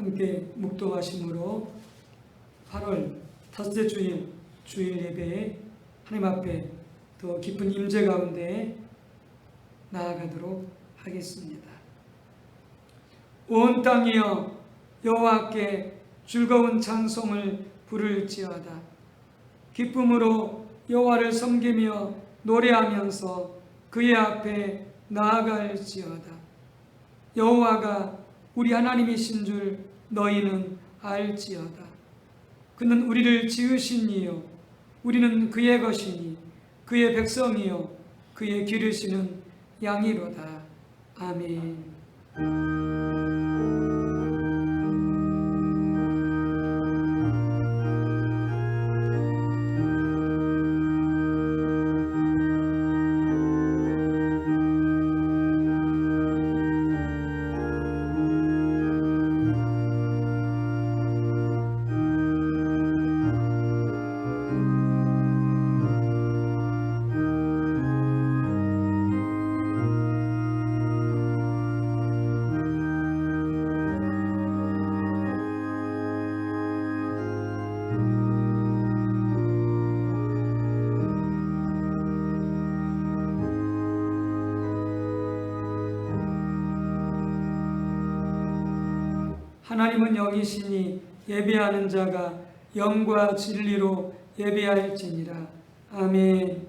함께 묵도하심으로 8월 다섯째 주일 예배에 하나님 앞에 더 깊은 임재 가운데 나아가도록 하겠습니다. 온 땅이여 여호와께 즐거운 찬송을 부를지어다. 기쁨으로 여호와를 섬기며 노래하면서 그의 앞에 나아갈지어다. 여호와가 우리 하나님이신 줄 너희는 알지어다. 그는 우리를 지으신 이요 우리는 그의 것이니 그의 백성이요 그의 기르시는 양이로다. 아멘. 하나님은 영이시니 예배하는 자가 영과 진리로 예배할지니라. 아멘.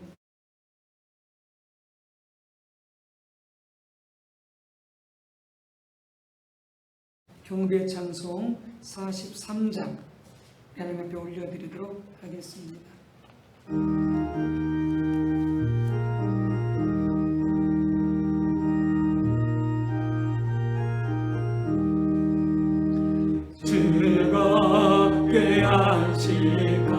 경배 찬송 43장 하나님 앞에 올려드리도록 하겠습니다. 즐겁게 한시간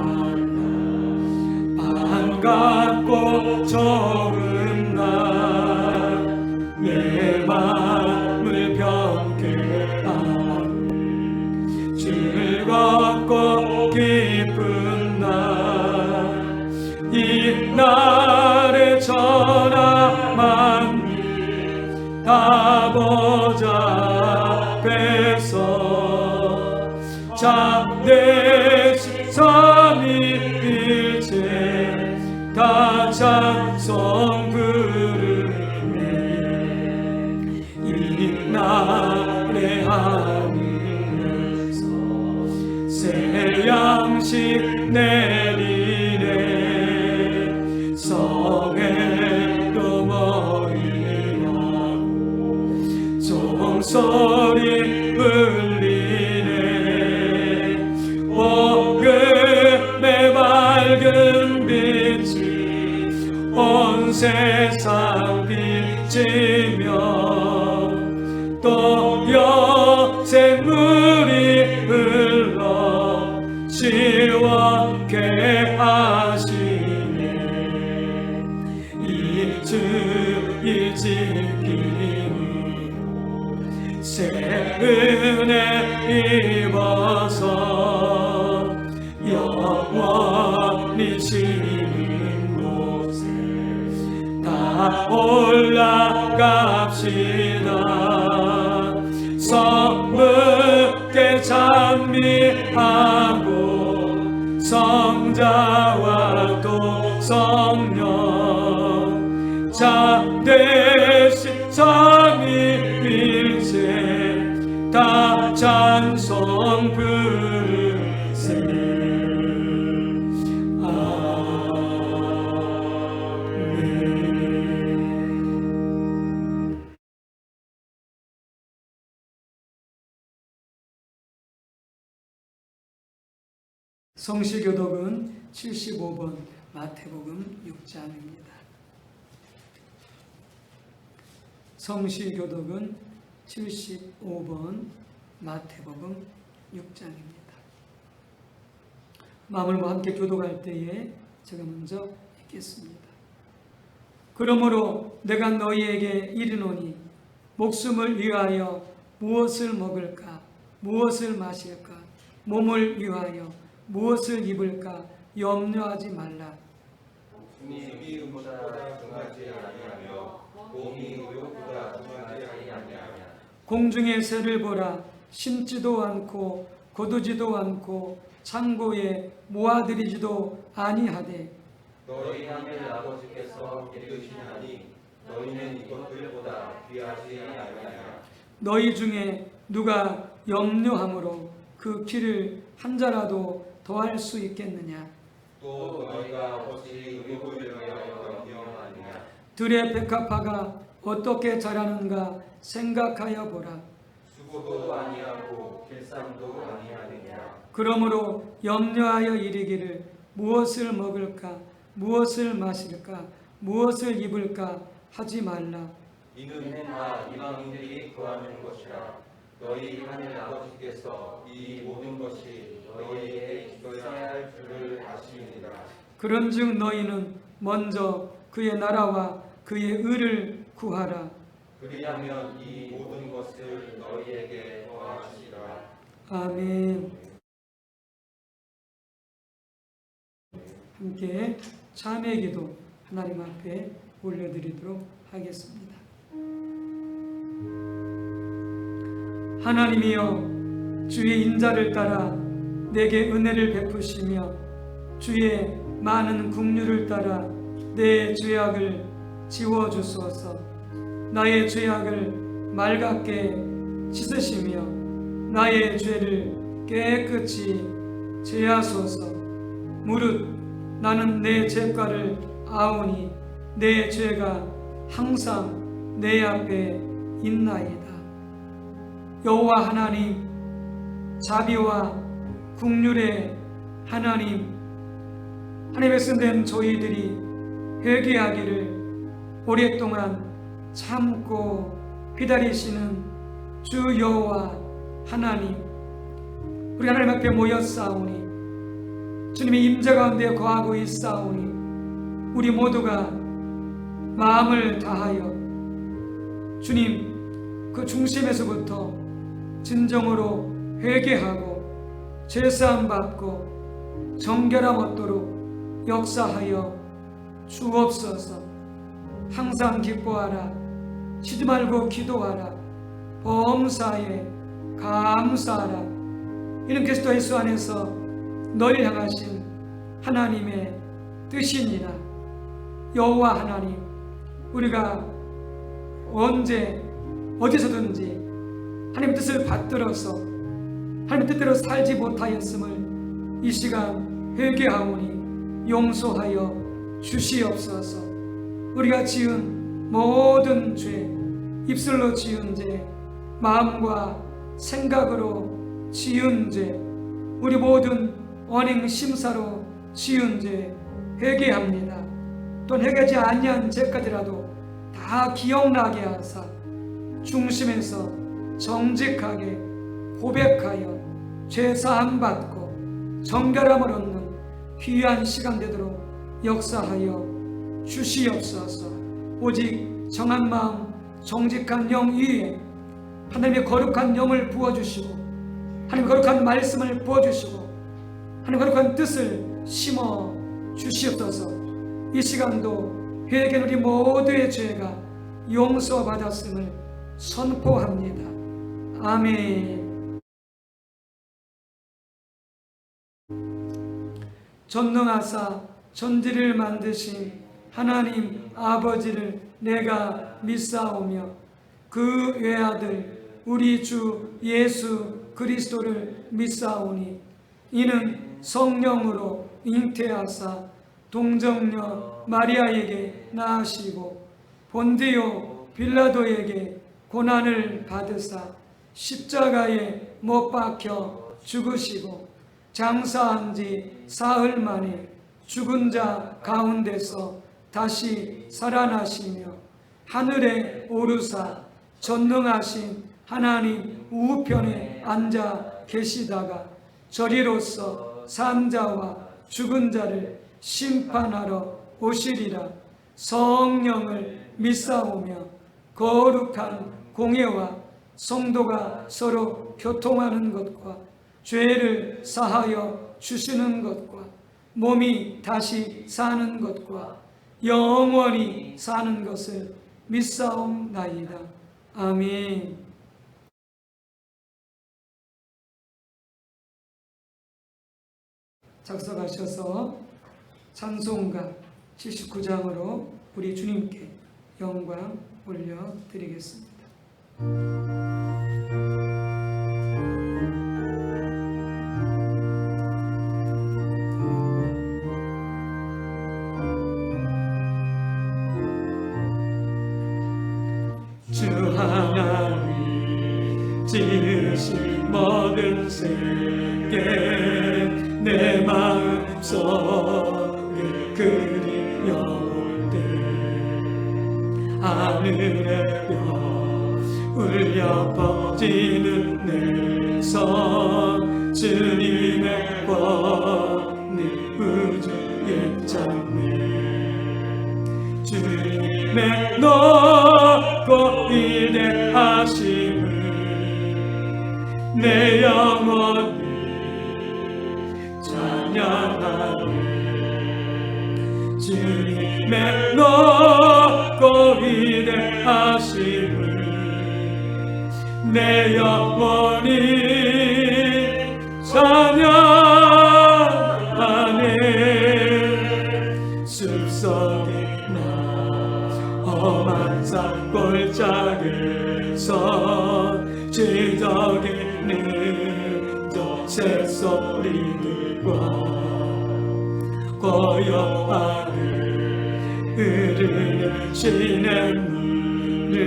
반갑고 좋은 날 내 맘을 병케 하니 즐겁고 기쁜 날 이 날의 전화 만미 다 보자 뵈서 참되신 삼위일체 다 찬송 부르네. 이 날의 하늘에서 새 양식 내리네. 성회도 머리하고 종소리 울리네. 복음의 밝은 빛이 온 세상 비치며 또 여샘물이 흘러 시원케 하시네. 이 주의 지킴으로 새 은혜 입어서 영원히 지는 곳에 다 올라갑시다. 성부께 찬미하고 성자와 또 성령 참되신 삼위일체 다 찬송 부르세. 아멘. 성시교독은 75번 마태복음 6장입니다. 성시교독은 75번 마태복음 6장입니다. 마음을 함께 교독할 때에 제가 먼저 읽겠습니다. 그러므로 내가 너희에게 이르노니 목숨을 위하여 무엇을 먹을까 무엇을 마실까 몸을 위하여 무엇을 입을까 염려하지 말라. 목숨이 이름보다 중하지 아니하며 몸이 의욕보다 중하지 아니하냐. 공중의 새를 보라. 심지도 않고 거두지도 않고 창고에 모아들이지도 아니하되 너희 하늘 아버지께서 이르시나니 너희는 이것들보다 귀하지 아니하냐. 너희 중에 누가 염려함으로 그 키를 한 자라도 더할 수 있겠느냐. 또 너희가 어찌 의복을 위하여 염려하느냐. 들의 백합화가 어떻게 자라는가 생각하여 보라. 수고도 아니하고 길쌈도 아니하느냐. 그러므로 염려하여 이르기를 무엇을 먹을까 무엇을 마실까 무엇을 입을까 하지 말라. 이는 다 이방인들이 구하는 것이라. 너희 하늘 아버지께서 이 모든 것이 너희에게 있어야 할 줄을 아시니라. 그런즉 너희는 먼저 그의 나라와 그의 의를 구하라. 그리하면 이 모든 것을 너희에게 더하시리라. 아멘. 함께 참회 기도 하나님 앞에 올려드리도록 하겠습니다. 하나님이여, 주의 인자를 따라 내게 은혜를 베푸시며 주의 많은 긍휼을 따라 내 죄악을 지워주소서. 나의 죄악을 맑게 씻으시며 나의 죄를 깨끗이 제하소서. 무릇 나는 내 죄가를 아오니 내 죄가 항상 내 앞에 있나이다. 여호와 하나님, 자비와 긍휼의 하나님, 하나님의 선된 저희들이 회개하기를 오랫동안 참고 기다리시는 주 여호와 하나님, 우리 하나님 앞에 모였사오니 주님의 임재 가운데 거하고 있사오니 우리 모두가 마음을 다하여 주님 그 중심에서부터 진정으로 회개하고 죄사함 받고 정결함 얻도록 역사하여 주옵소서. 항상 기뻐하라. 쉬지 말고 기도하라. 범사에 감사하라. 이는 그리스도 예수 안에서 너희를 향하신 하나님의 뜻이니라. 여호와 하나님, 우리가 언제 어디서든지 하나님의 뜻을 받들어서 하나님의 뜻대로 살지 못하였음을 이 시간 회개하오니 용서하여 주시옵소서. 우리가 지은 모든 죄, 입술로 지은 죄, 마음과 생각으로 지은 죄, 우리 모든 언행 심사로 지은 죄 회개합니다. 또 회개하지 아니한 죄까지라도 다 기억나게 하사 중심에서 정직하게 고백하여 죄사함 받고 정결함을 얻는 귀한 시간 되도록 역사하여 주시옵소서. 오직 정한 마음 정직한 영 위에 하나님의 거룩한 영을 부어주시고 하나님의 거룩한 말씀을 부어주시고 하나님의 거룩한 뜻을 심어 주시옵소서. 이 시간도 회개는 우리 모두의 죄가 용서받았음을 선포합니다. 아멘. 전능하사 천지를 만드신 하나님 아버지를 내가 믿사오며 그 외아들 우리 주 예수 그리스도를 믿사오니 이는 성령으로 잉태하사 동정녀 마리아에게 낳으시고 본디오 빌라도에게 고난을 받으사 십자가에 못 박혀 죽으시고 장사한 지 사흘 만에 죽은 자 가운데서 다시 살아나시며 하늘에 오르사 전능하신 하나님 우편에 앉아 계시다가 저리로서 산 자와 죽은 자를 심판하러 오시리라. 성령을 믿사오며 거룩한 공예와 성도가 서로 교통하는 것과 죄를 사하여 주시는 것과 몸이 다시 사는 것과 영원히 사는 것을 믿사옵나이다. 아멘. 작성하셔서 찬송가 79장으로 우리 주님께 영광 올려드리겠습니다. 주 하나님 지으신 모든 세계 내 마음속에 그리워올 때 하늘의 별 울려 퍼지는 내 손 주님의 권위 우주의 장래 주님의 높고 위대하심을 내 영혼이 찬양하네 주님의 높고 위대하심을 내 영혼이 찬양하네 숲속이나 험한 산골짜기에서 지저귀는 저 새소리들과 고요하게 흐르는 시냇물을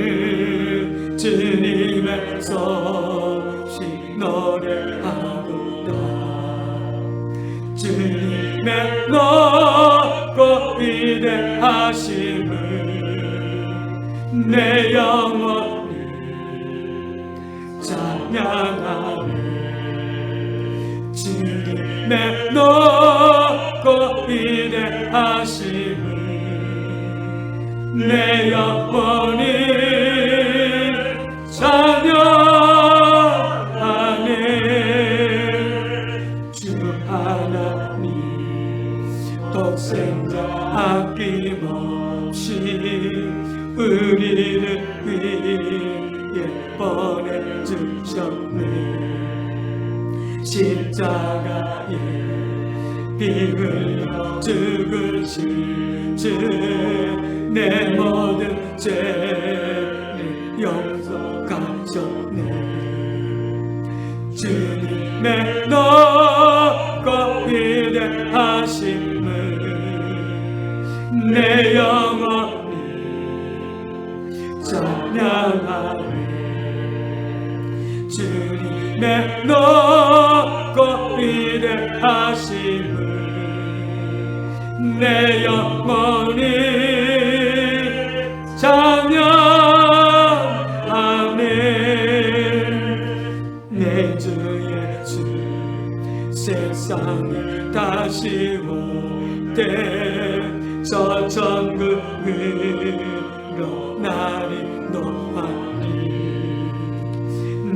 주님의 소식 노래하도다 주님의 높고 위대하심을 내 영혼이 찬양하네 주님의 높고 위대하심을 내 영혼이 찬양하네 주 하나님 독생자 아낌없이 우리를 위해 보내주셨네 십자가에 피 흘려 죽으신 주 내 모든 죄를 용서하셨네 주님의 높고 위대하심을 내 영혼이 찬양하네 주님의 높고 위대하심을 내 영혼이 찬양하네 내 주 예수 세상에 다시 올 때 저 천국으로 나를 놓아리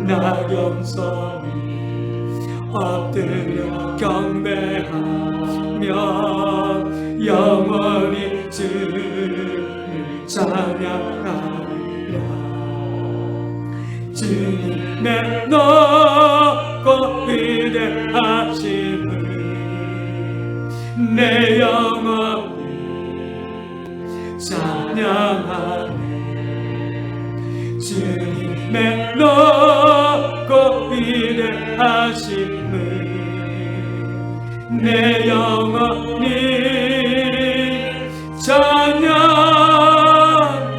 나 겸손히 엎드려 경배하며 영원히 주를 찬양하리라 주님의 높고 위대하심을 내 영혼이 찬양하네 주님의 높고 위대하심을 내 영혼이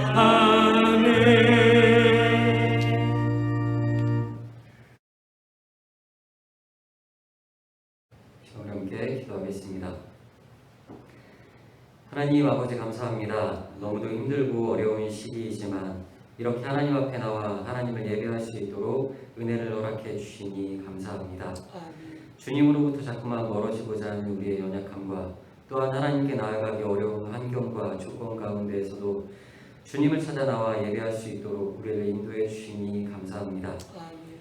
찬양하네 우리 함께 기도하겠습니다. 하나님 아버지 감사합니다. 너무도 힘들고 어려운 시기이지만 이렇게 하나님 앞에 나와 하나님을 예배할 수 있도록 은혜를 허락해 주시니 감사합니다. 주님으로부터 자꾸만 멀어지고자 하는 우리의 연약함과 또한 하나님께 나아가기 어려운 환경과 조건 가운데에서도 주님을 찾아 나와 예배할 수 있도록 우리를 인도해 주시니 감사합니다.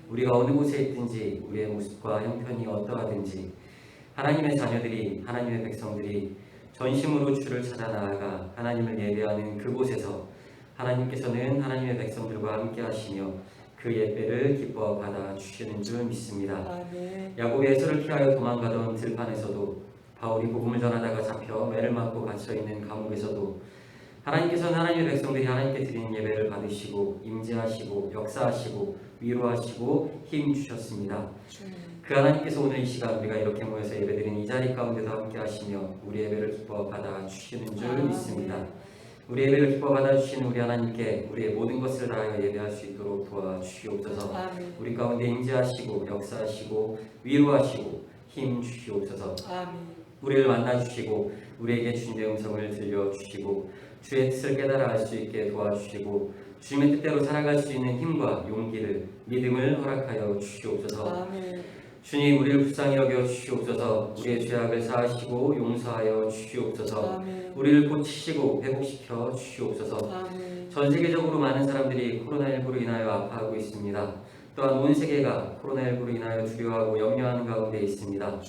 우리가 어느 곳에 있든지 우리의 모습과 형편이 어떠하든지 하나님의 자녀들이 하나님의 백성들이 전심으로 주를 찾아 나아가 하나님을 예배하는 그곳에서 하나님께서는 하나님의 백성들과 함께 하시며 그 예배를 기뻐 받아 주시는 줄 믿습니다. 야곱의 에서를 피하여 도망가던 들판에서도 바울이 복음을 전하다가 잡혀 매를 맞고 갇혀있는 감옥에서도 하나님께서는 하나님의 백성들이 하나님께 드리는 예배를 받으시고 임재하시고 역사하시고 위로하시고 힘 주셨습니다. 그 하나님께서 오늘 이 시간 우리가 이렇게 모여서 예배드리는 이 자리 가운데도 함께 하시며 우리 예배를 기뻐 받아 주시는 줄 믿습니다. 우리 예배를 기뻐 받아 주시는 우리 하나님께 우리의 모든 것을 다하여 예배할 수 있도록 도와주시옵소서. 아멘. 우리 가운데 임재하시고 역사하시고 위로하시고 힘 주시옵소서. 아멘. 우리를 만나 주시고 우리에게 주님의 음성을 들려 주시고 주의 뜻을 깨달아 알 수 있게 도와주시고 주님의 뜻대로 살아갈 수 있는 힘과 용기를 믿음을 허락하여 주시옵소서. 아멘. 주님 우리를 불쌍히 여겨 주시옵소서. 우리의 죄악을 사하시고 용서하여 주시옵소서. 아멘. 우리를 고치시고 회복시켜 주시옵소서. 아멘. 전 세계적으로 많은 사람들이 코로나19로 인하여 아파하고 있습니다. 또한 온 세계가 코로나19로 인하여 두려워하고 염려하는 가운데 있습니다.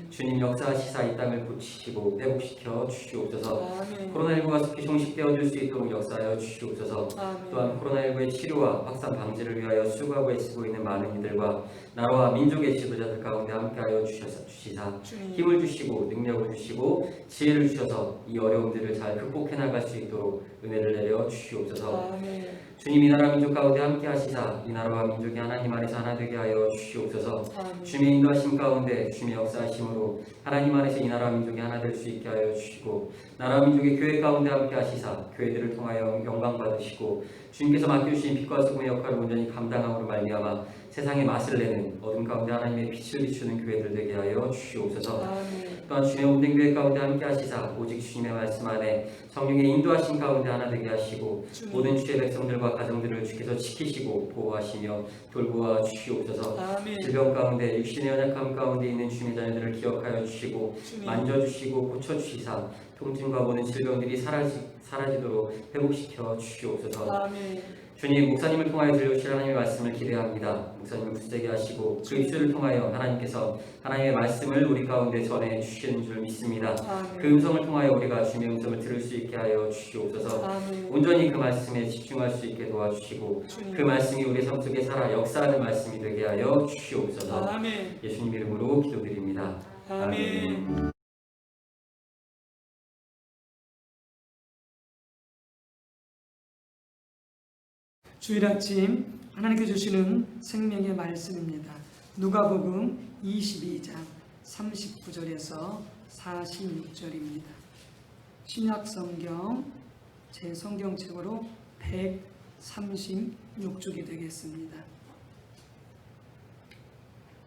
주님 역사하시사 이 땅을 고치시고 회복시켜 주시옵소서. 아멘. 코로나19가 속히 종식되어질 수 있도록 역사하여 주시옵소서. 아멘. 또한 코로나19의 치료와 확산 방지를 위하여 수고하고 애쓰고 있는 많은 이들과 나라와 민족의 지도자들 가운데 함께하여 주시사 주님. 힘을 주시고 능력을 주시고 지혜를 주셔서 이 어려움들을 잘 극복해 나갈 수 있도록 은혜를 내려 주시옵소서. 아멘. 주님 이 나라 민족 가운데 함께 하시사 이 나라와 민족이 하나님 안에서 하나 되게 하여 주시옵소서. 아멘. 주님의 인도하심 가운데 주님의 역사하심으로 하나님 안에서 이 나라 민족이 하나 될 수 있게 하여 주시고 나라 민족의 교회 가운데 함께 하시사 교회들을 통하여 영광 받으시고 주님께서 맡겨주신 빛과 소금의 역할을 온전히 감당함으로 말미암아 세상의 맛을 내는 어둠 가운데 하나님의 빛을 비추는 교회들 되게 하여 주시옵소서. 아멘. 또한 주님의 모든 교회 가운데 함께 하시사 오직 주님의 말씀 안에 성령의 인도하심 가운데 하나 되게 하시고 주님. 모든 주의 백성들과 가정들을 주께서 지키시고 보호하시며 돌보아 주시옵소서. 아멘. 질병 가운데 육신의 연약함 가운데 있는 주님의 자녀들을 기억하여 주시고 주님. 만져주시고 고쳐주시사 통증과 모든 질병들이 사라지도록 회복시켜 주시옵소서. 아멘. 주님 목사님을 통하여 들려주실 하나님의 말씀을 기대합니다. 목사님을 굳세게 하시고 그 입술을 통하여 하나님께서 하나님의 말씀을 우리 가운데 전해 주시는 줄 믿습니다. 아멘. 그 음성을 통하여 우리가 주님의 음성을 들을 수 있게 하여 주시옵소서. 아멘. 온전히 그 말씀에 집중할 수 있게 도와주시고 주님. 그 말씀이 우리 삶 속에 살아 역사하는 말씀이 되게 하여 주시옵소서. 아멘. 예수님 이름으로 기도드립니다. 아멘. 주일 아침 하나님께 주시는 생명의 말씀입니다. 누가복음 22장 39절에서 46절입니다. 신약성경 제 성경책으로 136쪽이 되겠습니다.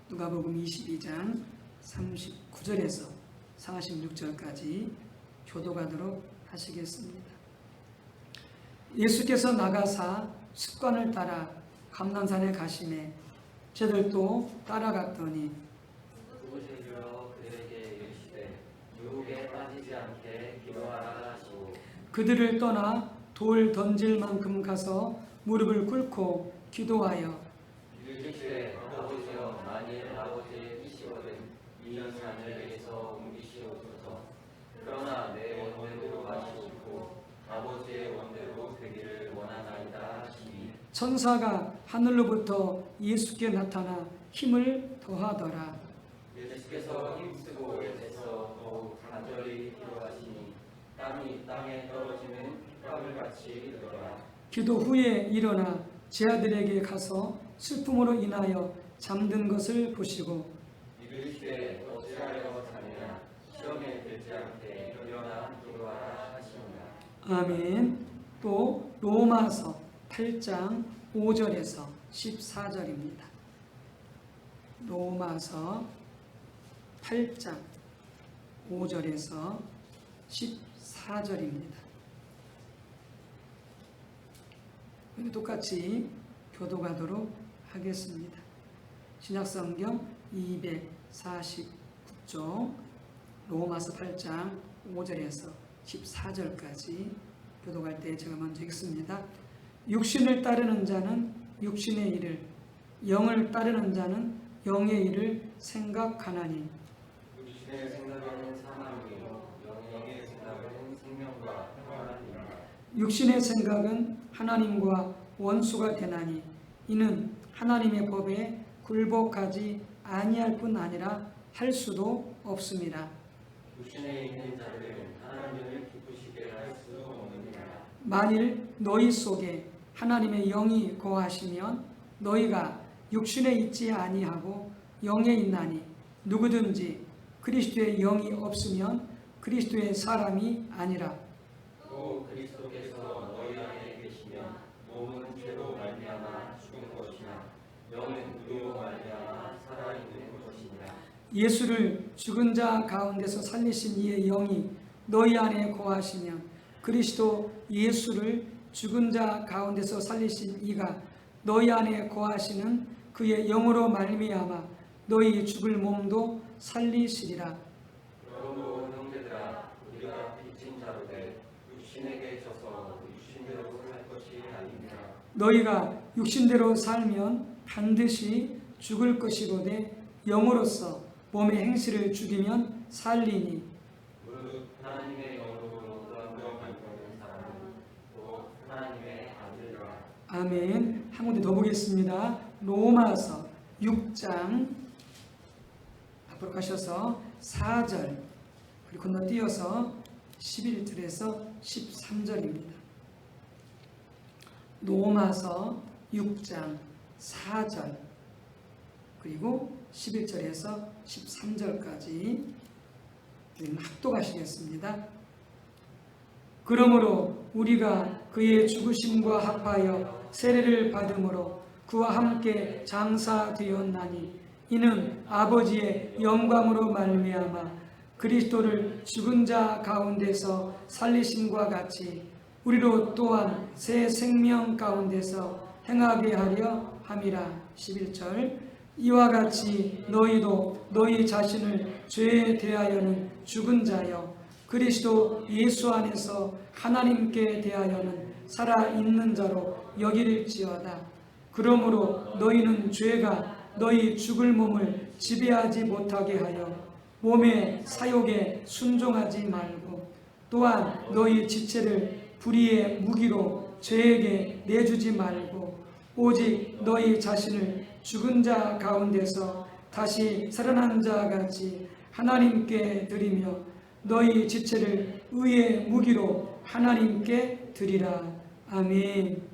누가복음 22장 39절에서 46절까지 교도가도록 하시겠습니다. 예수께서 나가사 습관을 따라 감난산에 가시매 저들도 따라갔더니 그곳에 이르러 그들에게 이르시되 유혹에 빠지지 않게 기도하라 하시고 그들을 떠나 돌 던질 만큼 가서 무릎을 꿇고 기도하여 이르시되 아버지여 만일 아버지의 뜻이거든 이 산을 내게서 옮기시옵소서. 그러나 내 원대로 하시옵고 아버지의 원대로 되기를 원하나이다 하시니 천사가 하늘로부터 예수께 나타나 힘을 더하더라. 예수께서 힘쓰고 애써서 더욱 간절히 기도하시니 땀이 땅에 떨어지는 흙밥을 같이 되더라. 기도 후에 일어나 제 아들에게 가서 슬픔으로 인하여 잠든 것을 보시고 이르시되 어찌하여 자느냐 시험에 들지 않게 일어나 기도하라 하시니라. 아멘. 또 로마서 8장 5절에서 14절입니다. 로마서 8장 5절에서 14절입니다. 똑같이 교도가도록 하겠습니다. 신약성경 249쪽 로마서 8장 5절에서 14절까지 교도할 때 제가 먼저 읽습니다. 육신을 따르는 자는 육신의 일을, 영을 따르는 자는 영의 일을 생각하나니 육신의 생각에는 사망이요 영의 생각에는 생명과 평안이라. 육신의 생각은 하나님과 원수가 되나니 이는 하나님의 법에 굴복하지 아니할 뿐 아니라 할 수도 없습니다. 육신에 있는 자들은 하나님을 기쁘시게 할 수 없느니라. 만일 너희 속에 하나님의 영이 거하시면 너희가 육신에 있지 아니하고 영에 있나니 누구든지 그리스도의 영이 없으면 그리스도의 사람이 아니라. 또 그리스도께서 너희 안에 계시면 몸은 죄로 말미암아 죽은 것이나 영은 의로 말미암아 살아있는 것이니라. 예수를 죽은 자 가운데서 살리신 이의 영이 너희 안에 거하시면 그리스도 예수를 죽은 자 가운데서 살리신 이가 너희 안에 거하시는 그의 영으로 말미암아 너희 죽을 몸도 살리시리라. 그러므로 형제들아, 우리가 빚진 자로되 육신에게 있어서 육신대로 살 것이 아닙니다. 너희가 육신대로 살면 반드시 죽을 것이로되 영으로서 몸의 행실을 죽이면 살리니. 무릇 하나님의 영으로 구원을 받는 사람은 또 하나님의 아들이라. 아멘. 한 군데 더 보겠습니다. 로마서 6장 앞으로 가셔서 4절 그리고 건너뛰어서 11절에서 13절입니다. 로마서 6장 4절 그리고 11절에서 13절까지 합독하시겠습니다. 그러므로 우리가 그의 죽으심과 합하여 세례를 받음으로 그와 함께 장사되었나니 이는 아버지의 영광으로 말미암아 그리스도를 죽은 자 가운데서 살리심과 같이 우리로 또한 새 생명 가운데서 행하게 하려 함이라. 11절 이와 같이 너희도 너희 자신을 죄에 대하여는 죽은 자여 그리스도 예수 안에서 하나님께 대하여는 살아있는 자로 여기릴지어다. 그러므로 너희는 죄가 너희 죽을 몸을 지배하지 못하게 하여 몸의 사욕에 순종하지 말고 또한 너희 지체를 불의의 무기로 죄에게 내주지 말고 오직 너희 자신을 죽은 자 가운데서 다시 살아난 자 같이 하나님께 드리며 너희 지체를 의의 무기로 하나님께 드리라. 아멘.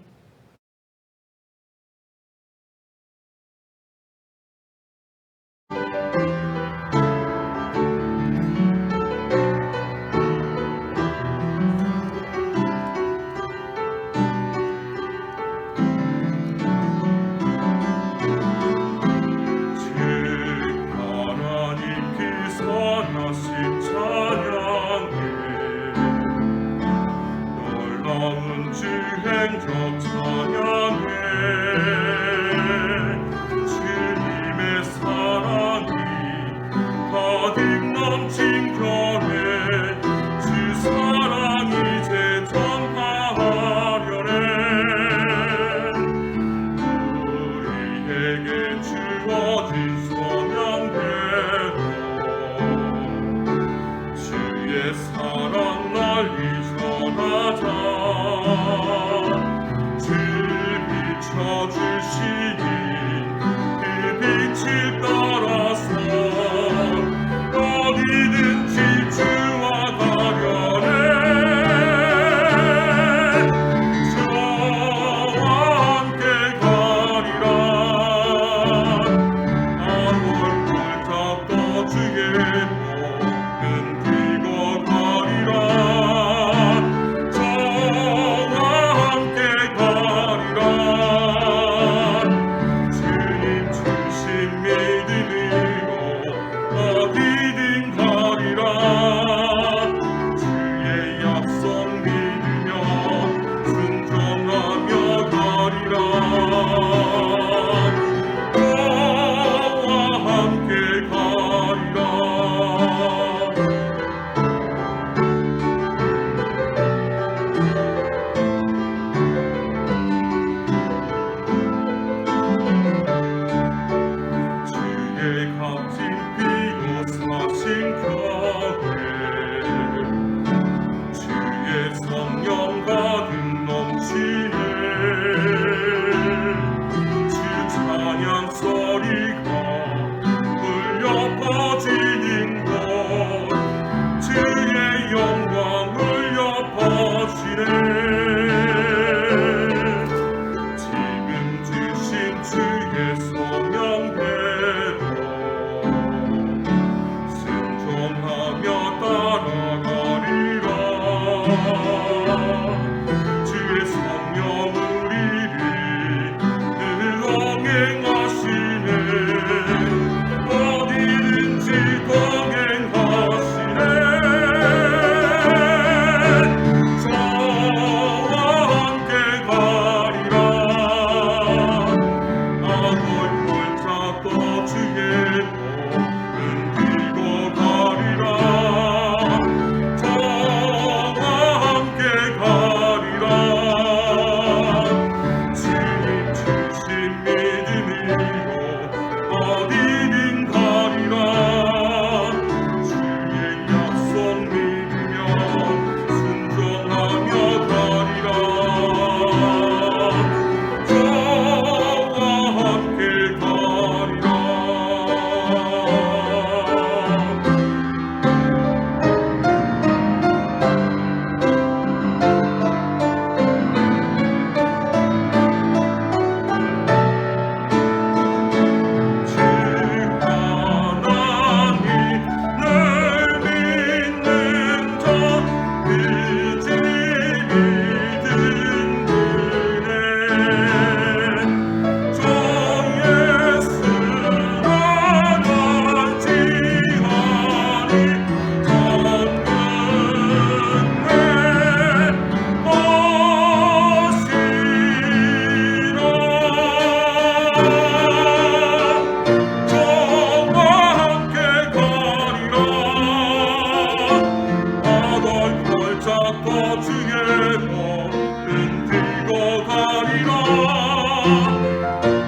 소리가 울려 퍼지는 곳 명대로 순종하며 따라가리라. 주의 성령 우리를 늘 동행하시네. 어디든지 동행하시네. 저와 함께 가리라. 아골골 잡고 주의 목 흔들고 가리라. 저와 함께 가리라. 주님 주신 믿음으로 어디든 가리라. 주의 약속 믿으며 순종하며 가리라. 저와 함께 가리라. 주 하나님 늘 믿는 자 의지 믿음으로 저 예수가 간지하니 저와 함께 가리라. 아덜덜 잡고 주의 목 흔들고 가리라.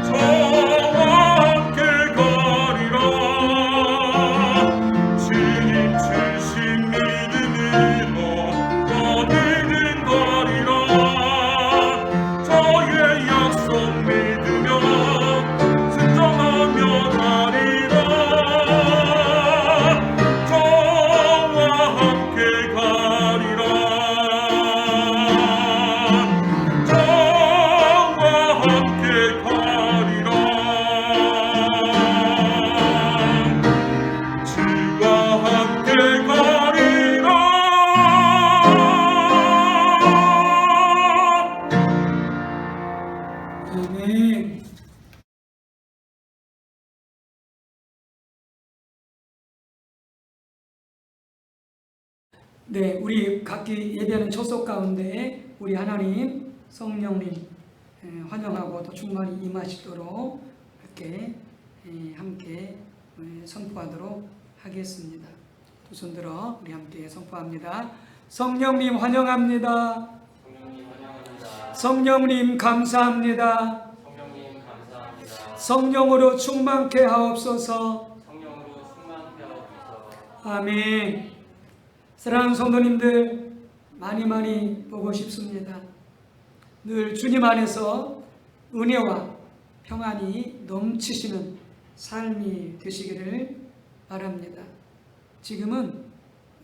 저와 함께 가리라. 주님 주신 믿음으로 어디든 가리라. 저의 약속 믿으며 순종하며 가리라. 저와 함께 가리라. 저와 함께 가리라. 주와 함께 가리라. 아멘. 네, 우리 각기 예배하는 초석 가운데 우리 하나님 성령님 환영하고 또 충만히 임하시도록 이렇게 함께 선포하도록 하겠습니다. 두 손 들어 우리 함께 선포합니다. 성령님 환영합니다. 성령님 감사합니다. 성령으로 충만케 하옵소서. 아멘. 사랑하는 성도님들, 많이 보고 싶습니다. 늘 주님 안에서 은혜와 평안이 넘치시는 삶이 되시기를 바랍니다. 지금은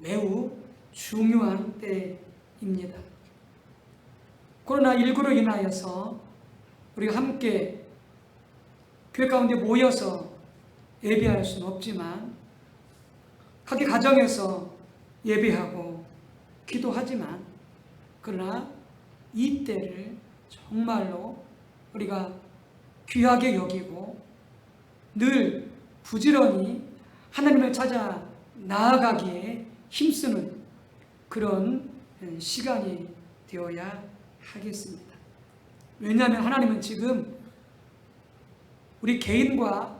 매우 중요한 때입니다. 코로나19로 인하여서 우리가 함께 교회 가운데 모여서 예배할 수는 없지만 각기 가정에서 예배하고 기도하지만 그러나 이 때를 정말로 우리가 귀하게 여기고 늘 부지런히 하나님을 찾아 나아가기에 힘쓰는 그런 시간이 되어야 하겠습니다. 왜냐하면 하나님은 지금 우리 개인과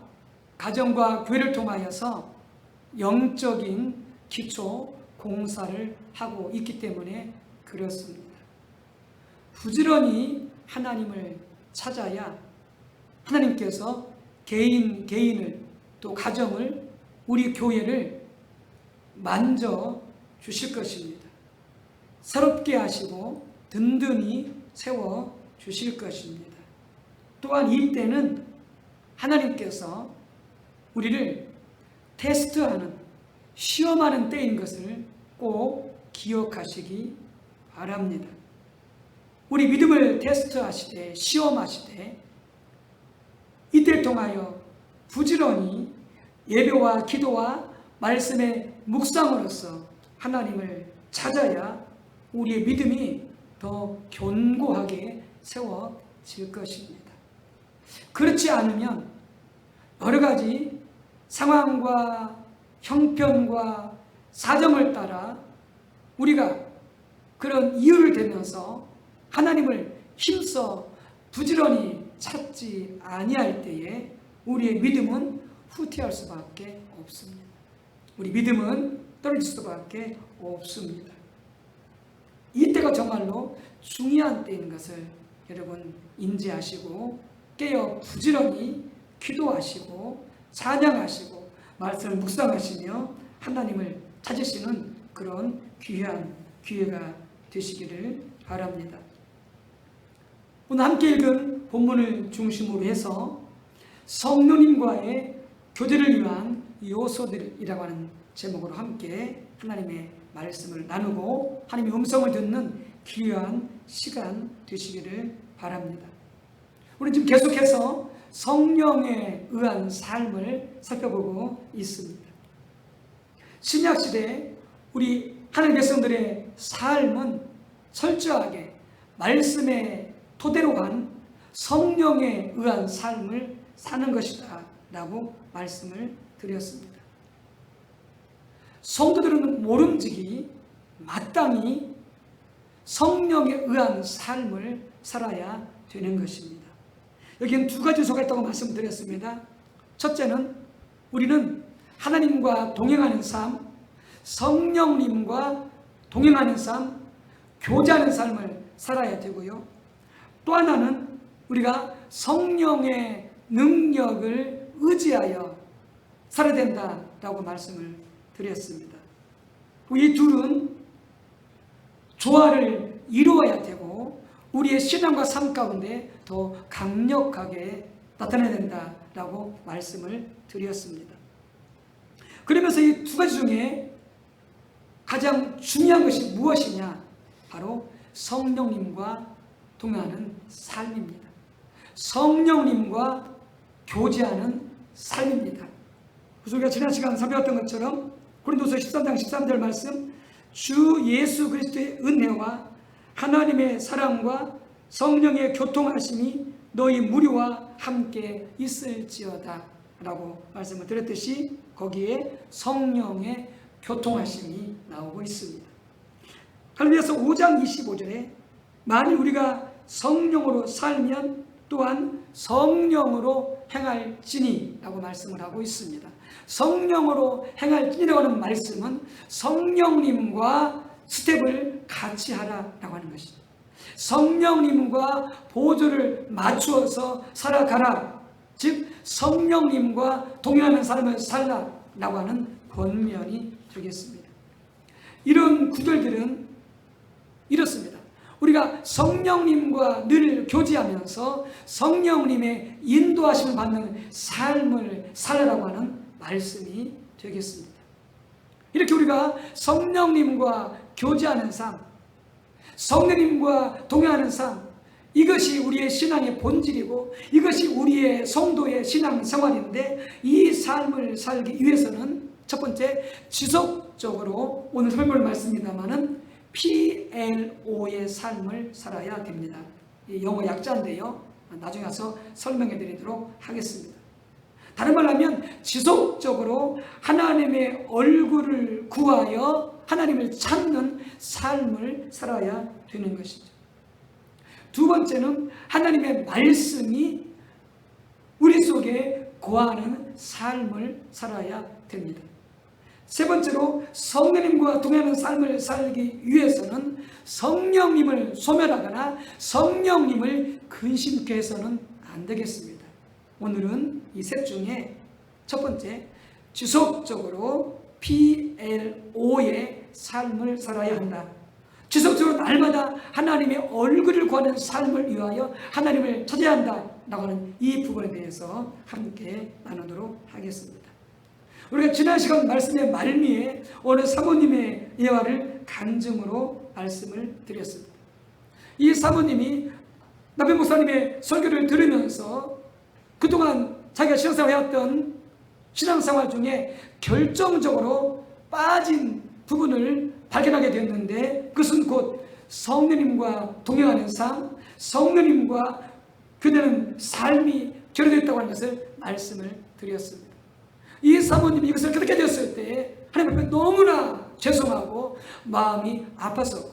가정과 교회를 통하여서 영적인 기초 공사를 하고 있기 때문에 그렇습니다. 부지런히 하나님을 찾아야 하나님께서 개인을 또 가정을 우리 교회를 만져 주실 것입니다. 새롭게 하시고 든든히 세워 주실 것입니다. 또한 이 때는 하나님께서 우리를 테스트하는 시험하는 때인 것을 꼭 기억하시기 바랍니다. 우리 믿음을 테스트하시되 시험하시되 이때를 통하여 부지런히 예배와 기도와 말씀의 묵상으로서 하나님을 찾아야 우리의 믿음이 더 견고하게 세워질 것입니다. 그렇지 않으면 여러 가지 상황과 형편과 사정을 따라 우리가 그런 이유를 대면서 하나님을 힘써 부지런히 찾지 아니할 때에 우리의 믿음은 후퇴할 수밖에 없습니다. 우리 믿음은 떨어질 수밖에 없습니다. 이때가 정말로 중요한 때인 것을 여러분 인지하시고 깨어 부지런히 기도하시고 찬양하시고 말씀을 묵상하시며 하나님을 찾으시는 그런 귀한 기회가 되시기를 바랍니다. 오늘 함께 읽은 본문을 중심으로 해서 성령님과의 교제를 위한 요소들이라고 하는 제목으로 함께 하나님의 말씀을 나누고 하나님의 음성을 듣는 귀한 시간 되시기를 바랍니다. 우리 지금 계속해서 성령에 의한 삶을 살펴보고 있습니다. 신약시대 우리 하나님 백성들의 삶은 철저하게 말씀의 토대로 간 성령에 의한 삶을 사는 것이다 라고 말씀을 드렸습니다. 성도들은 모름지기 마땅히 성령에 의한 삶을 살아야 되는 것입니다. 여기는 두 가지 요소가 있다고 말씀드렸습니다. 첫째는 우리는 하나님과 동행하는 삶, 성령님과 동행하는 삶, 교제하는 삶을 살아야 되고요. 또 하나는 우리가 성령의 능력을 의지하여 살아야 된다라고 말씀을 드렸습니다. 이 둘은 조화를 이루어야 되고 우리의 신앙과 삶 가운데 더 강력하게 나타나야 된다라고 말씀을 드렸습니다. 그러면서 이 두 가지 중에 가장 중요한 것이 무엇이냐? 바로 성령님과 동행하는 삶입니다. 성령님과 교제하는 삶입니다. 그래서 우리가 지난 시간 살펴봤던 것처럼 고린도서 13장 13절 말씀, 주 예수 그리스도의 은혜와 하나님의 사랑과 성령의 교통하심이 너희 무리와 함께 있을지어다 라고 말씀을 드렸듯이 거기에 성령의 교통하심이 나오고 있습니다. 갈라디아서 5장 25절에 만일 우리가 성령으로 살면 또한 성령으로 행할지니 라고 말씀을 하고 있습니다. 성령으로 행할지니라고 하는 말씀은 성령님과 스텝을 같이 하라라고 하는 것입니다. 성령님과 보조를 맞추어서 살아가라. 즉 성령님과 동행하는 삶을 살라라고 하는 권면이 되겠습니다. 이런 구절들은 이렇습니다. 우리가 성령님과 늘 교제하면서 성령님의 인도하심을 받는 삶을 살라라고 하는 말씀이 되겠습니다. 이렇게 우리가 성령님과 교제하는 삶, 성령님과 동행하는 삶, 이것이 우리의 신앙의 본질이고 이것이 우리의 성도의 신앙생활인데 이 삶을 살기 위해서는 첫 번째 지속적으로 오늘 설명을 말씀입니다마는 PLO의 삶을 살아야 됩니다. 영어 약자인데요. 나중에 가서 설명해 드리도록 하겠습니다. 다른 말로 하면 지속적으로 하나님의 얼굴을 구하여 하나님을 찾는 삶을 살아야 되는 것이죠. 두 번째는 하나님의 말씀이 우리 속에 거하는 삶을 살아야 됩니다. 세 번째로 성령님과 동행하는 삶을 살기 위해서는 성령님을 소멸하거나 성령님을 근심케 해서는 안 되겠습니다. 오늘은 이 셋 중에 첫 번째, 지속적으로 PLO의 삶을 살아야 한다. 지속적으로 날마다 하나님의 얼굴을 구하는 삶을 위하여 하나님을 찾아야 한다 라고 하는 이 부분에 대해서 함께 나누도록 하겠습니다. 우리가 지난 시간 말씀의 말미에 오늘 사모님의 예화를 간증으로 말씀을 드렸습니다. 이 사모님이 남편 목사님의 설교를 들으면서 그동안 자기가 신앙생활 해왔던 신앙생활 중에 결정적으로 빠진 부분을 발견하게 되었는데, 그것은 곧 성령님과 동행하는 삶, 성령님과 교제하는 삶이 결여되었다고 하는 것을 말씀을 드렸습니다. 이 사모님이 이것을 그렇게 되었을 때 하나님 앞에 너무나 죄송하고 마음이 아팠었고,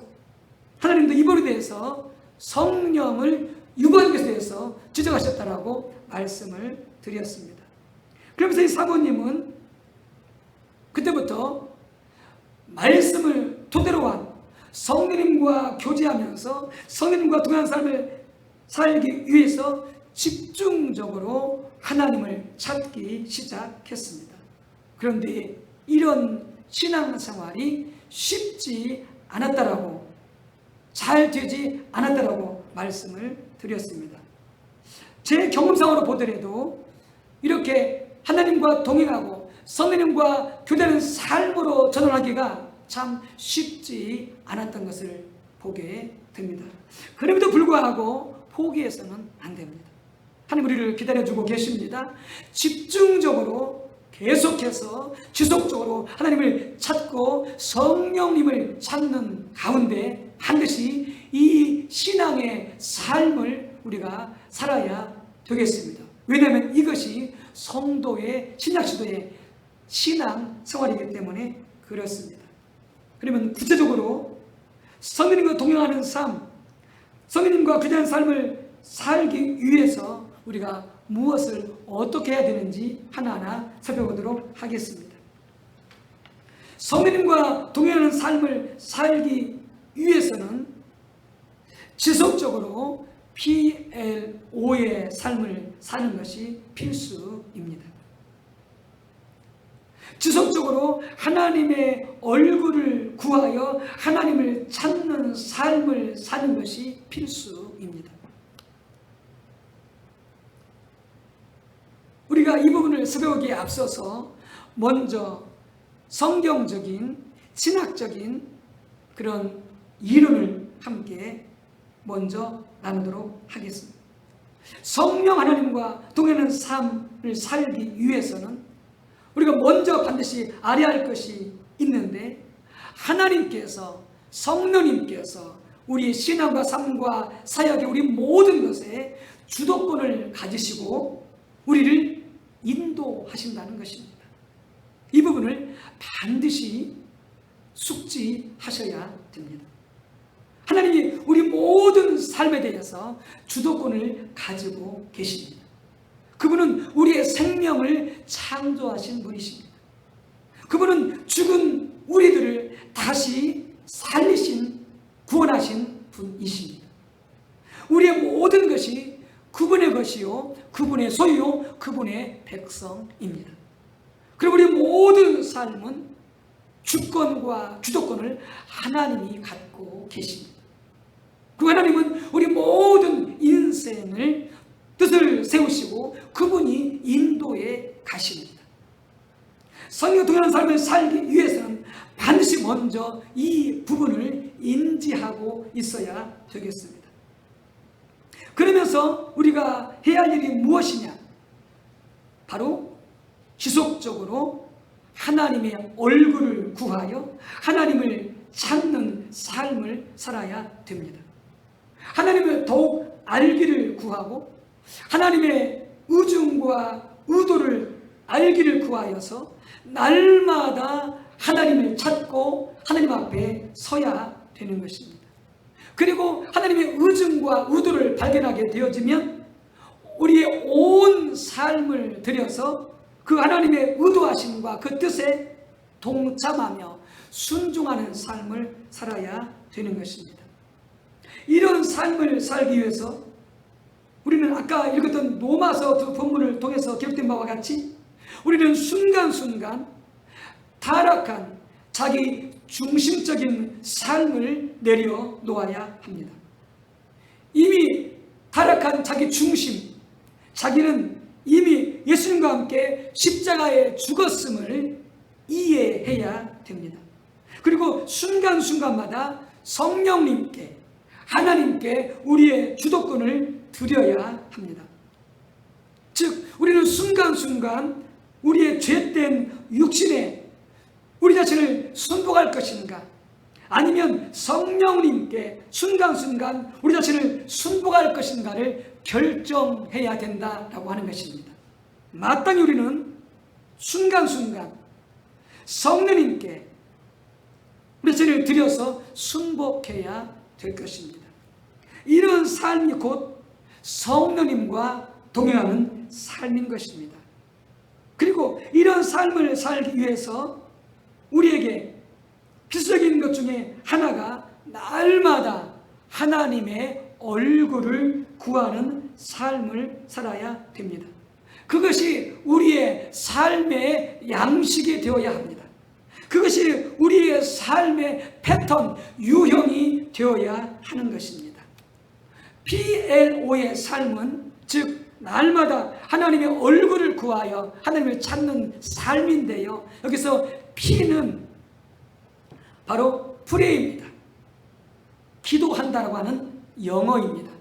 하나님도 이번에 대해서 성령을 유보하는 것에 대해서 지적하셨다라고 말씀을 드렸습니다. 그러면서 이 사모님은 그때부터 말씀을 토대로 한 성령님과 교제하면서 성령님과 동행하는 삶을 살기 위해서 집중적으로 하나님을 찾기 시작했습니다. 그런데 이런 신앙생활이 쉽지 않았다라고, 잘 되지 않았다라고 말씀을 드렸습니다. 제 경험상으로 보더라도 이렇게 하나님과 동행하고 성령님과 교제하는 삶으로 전환하기가 참 쉽지 않았던 것을 보게 됩니다. 그럼에도 불구하고 포기해서는 안 됩니다. 하나님 우리를 기다려주고 계십니다. 집중적으로 계속해서 지속적으로 하나님을 찾고 성령님을 찾는 가운데 반드시 이 신앙의 삶을 우리가 살아야 되겠습니다. 왜냐하면 이것이 성도의 신약시도의 신앙생활이기 때문에 그렇습니다. 그러면 구체적으로 성령님과 동행하는 삶, 성령님과 교제하는 삶을 살기 위해서 우리가 무엇을 어떻게 해야 되는지 하나하나 살펴보도록 하겠습니다. 성령님과 동행하는 삶을 살기 위해서는 지속적으로 PLO의 삶을 사는 것이 필수입니다. 지속적으로 하나님의 얼굴을 구하여 하나님을 찾는 삶을 사는 것이 필수입니다. 우리가 이 부분을 살펴보기에 앞서서 먼저 성경적인 신학적인 그런 이론을 함께 먼저 나누도록 하겠습니다. 성령 하나님과 동행하는 삶을 살기 위해서는 우리가 먼저 반드시 알아야 할 것이 있는데, 하나님께서, 성령님께서 우리의 신앙과 삶과 사역의 우리 모든 것에 주도권을 가지시고 우리를 인도하신다는 것입니다. 이 부분을 반드시 숙지하셔야 됩니다. 하나님이 우리 모든 삶에 대해서 주도권을 가지고 계십니다. 그분은 우리의 생명을 창조하신 분이십니다. 그분은 죽은 우리들을 다시 살리신, 구원하신 분이십니다. 우리의 모든 것이 그분의 것이요, 그분의 소유요, 그분의 백성입니다. 그리고 우리 모든 삶은 주권과 주도권을 하나님이 갖고 계십니다. 그 하나님은 우리 모든 인생을 뜻을 세우시고 그분이 인도해 가십니다. 성령 동행하는 삶을 살기 위해서는 반드시 먼저 이 부분을 인지하고 있어야 되겠습니다. 그러면서 우리가 해야 할 일이 무엇이냐? 바로 지속적으로 하나님의 얼굴을 구하여 하나님을 찾는 삶을 살아야 됩니다. 하나님을 더욱 알기를 구하고 하나님의 의중과 의도를 알기를 구하여서 날마다 하나님을 찾고 하나님 앞에 서야 되는 것입니다. 그리고 하나님의 의중과 의도를 발견하게 되어지면 우리의 온 삶을 들여서 그 하나님의 의도하심과 그 뜻에 동참하며 순종하는 삶을 살아야 되는 것입니다. 이런 삶을 살기 위해서 우리는 아까 읽었던 로마서 두 본문을 통해서 기록된 바와 같이 우리는 순간순간 타락한 자기 중심적인 삶을 내려놓아야 합니다. 이미 타락한 자기 중심, 자기는 이미 예수님과 함께 십자가에 죽었음을 이해해야 됩니다. 그리고 순간순간마다 성령님께, 하나님께 우리의 주도권을 드려야 합니다. 즉 우리는 순간순간 우리의 죄된 육신에 우리 자신을 순복할 것인가, 아니면 성령님께 순간순간 우리 자신을 순복할 것인가를 결정해야 된다라고 하는 것입니다. 마땅히 우리는 순간순간 성령님께 우리 자신을 들여서 순복해야 될 것입니다. 이런 삶이 곧 성령님과 동행하는 삶인 것입니다. 그리고 이런 삶을 살기 위해서 우리에게 필수적인 것 중에 하나가 날마다 하나님의 얼굴을 구하는 삶을 살아야 됩니다. 그것이 우리의 삶의 양식이 되어야 합니다. 그것이 우리의 삶의 패턴, 유형이 되어야 하는 것입니다. PLO의 삶은 즉 날마다 하나님의 얼굴을 구하여 하나님을 찾는 삶인데요, 여기서 P는 바로 프레이입니다. 기도한다라고 하는 영어입니다.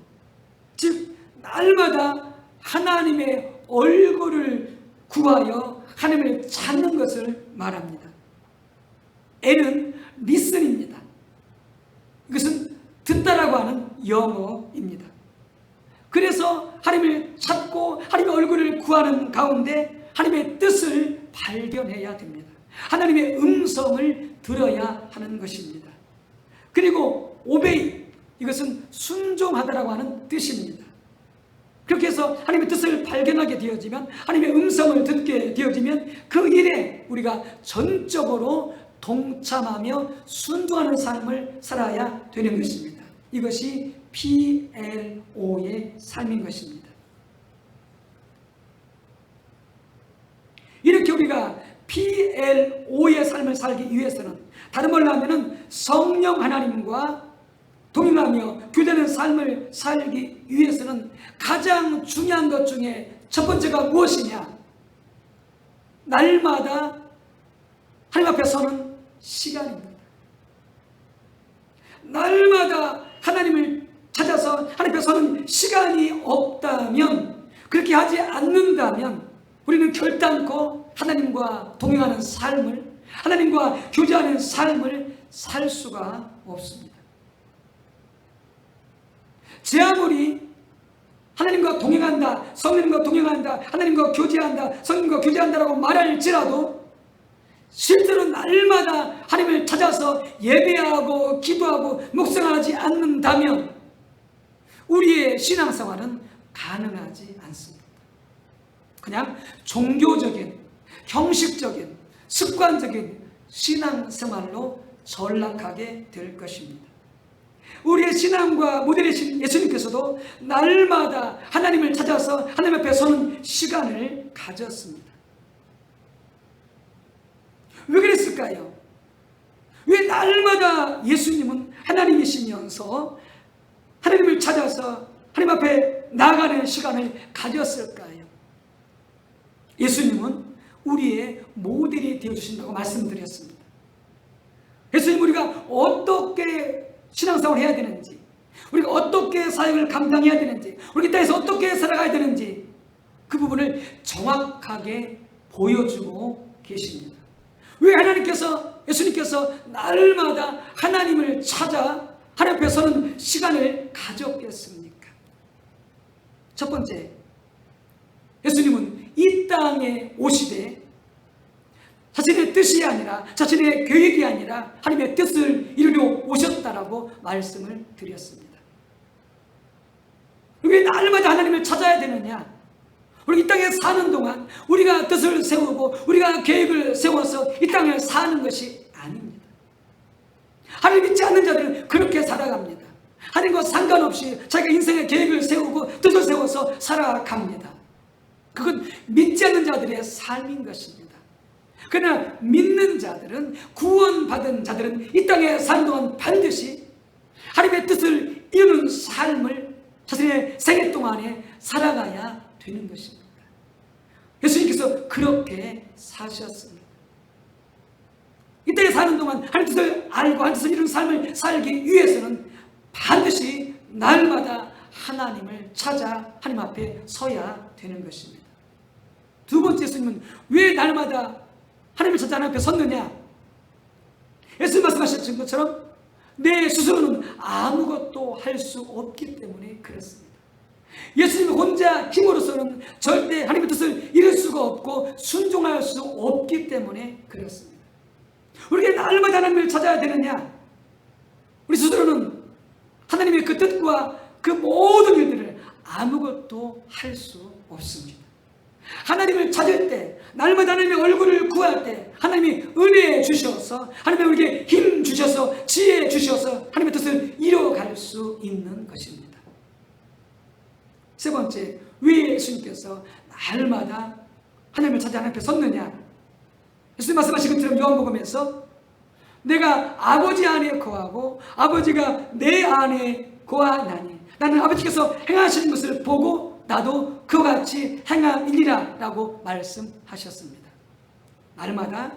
즉 날마다 하나님의 얼굴을 구하여 하나님을 찾는 것을 말합니다. L은 listen입니다. 이것은 듣다라고 하는 영어입니다. 그래서 하나님을 찾고 하나님의 얼굴을 구하는 가운데 하나님의 뜻을 발견해야 됩니다. 하나님의 음성을 들어야 하는 것입니다. 그리고 obey, 이것은 순종하다라고 하는 뜻입니다. 그렇게 해서 하나님의 뜻을 발견하게 되어지면, 하나님의 음성을 듣게 되어지면 그 일에 우리가 전적으로 동참하며 순종하는 삶을 살아야 되는 것입니다. 이것이 PLO의 삶인 것입니다. 이렇게 우리가 PLO의 삶을 살기 위해서는, 다른 말로 하면 성령 하나님과 동행하며 교제하는 삶을 살기 위해서는 가장 중요한 것 중에 첫 번째가 무엇이냐? 날마다 하나님 앞에 서는 시간입니다. 날마다 하나님을 찾아서 하나님 앞에 서는 시간이 없다면, 그렇게 하지 않는다면 우리는 결단코 하나님과 동행하는 삶을, 하나님과 교제하는 삶을 살 수가 없습니다. 제 아무리 하나님과 동행한다, 성령님과 동행한다, 하나님과 교제한다, 성령님과 교제한다라고 말할지라도 실제로 날마다 하나님을 찾아서 예배하고 기도하고 묵상하지 않는다면 우리의 신앙생활은 가능하지 않습니다. 그냥 종교적인, 형식적인, 습관적인 신앙생활로 전락하게 될 것입니다. 우리의 신앙과 모델이신 예수님께서도 날마다 하나님을 찾아서 하나님 앞에 서는 시간을 가졌습니다. 왜 그랬을까요? 왜 날마다 예수님은 하나님이시면서 하나님을 찾아서 하나님 앞에 나아가는 시간을 가졌을까요? 예수님은 우리의 모델이 되어주신다고 말씀드렸습니다. 예수님, 우리가 어떻게 신앙생활을 해야 되는지, 우리가 어떻게 사역을 감당해야 되는지, 우리 이 땅에서 어떻게 살아가야 되는지 그 부분을 정확하게 보여주고 계십니다. 왜 하나님께서, 예수님께서 날마다 하나님을 찾아 하나님 앞에 서는 시간을 가졌겠습니까? 첫 번째, 예수님은 이 땅에 오시되 자신의 뜻이 아니라, 자신의 계획이 아니라 하나님의 뜻을 이루려 오셨다라고 말씀을 드렸습니다. 왜 날마다 하나님을 찾아야 되느냐? 우리 이 땅에 사는 동안 우리가 뜻을 세우고 우리가 계획을 세워서 이 땅을 사는 것이 아닙니다. 하나님 믿지 않는 자들은 그렇게 살아갑니다. 하나님과 상관없이 자기가 인생의 계획을 세우고 뜻을 세워서 살아갑니다. 그건 믿지 않는 자들의 삶인 것입니다. 그러나 믿는 자들은, 구원받은 자들은 이 땅에 사는 동안 반드시 하나님의 뜻을 이루는 삶을 자신의 생애 동안에 살아가야 되는 것입니다. 예수님께서 그렇게 사셨습니다. 이 땅에 사는 동안 하나님의 뜻을 알고 하나님의 뜻을 이루는 삶을 살기 위해서는 반드시 날마다 하나님을 찾아 하나님 앞에 서야 되는 것입니다. 두 번째 예수님은 왜 날마다 하나님을 찾아 하나님 앞에 섰느냐? 예수님 말씀하셨던 것처럼 내 스스로는 아무것도 할 수 없기 때문에 그렇습니다. 예수님 혼자 힘으로서는 절대 하나님의 뜻을 이룰 수가 없고 순종할 수 없기 때문에 그렇습니다. 우리가 날마다 하나님을 찾아야 되느냐? 우리 스스로는 하나님의 그 뜻과 그 모든 일들을 아무것도 할 수 없습니다. 하나님을 찾을 때, 날마다 하나님의 얼굴을 구할 때 하나님이 은혜 주셔서, 하나님이 우리에게 힘 주셔서, 지혜 주셔서 하나님의 뜻을 이뤄갈 수 있는 것입니다. 세 번째, 왜 예수님께서 날마다 하나님을 찾아 하나님 앞에 섰느냐? 예수님 말씀하신 것처럼 요한복음에서 내가 아버지 안에 거하고 아버지가 내 안에 거하나니 나는 아버지께서 행하시는 것을 보고 나도 그와 같이 행하리라 라고 말씀하셨습니다. 날마다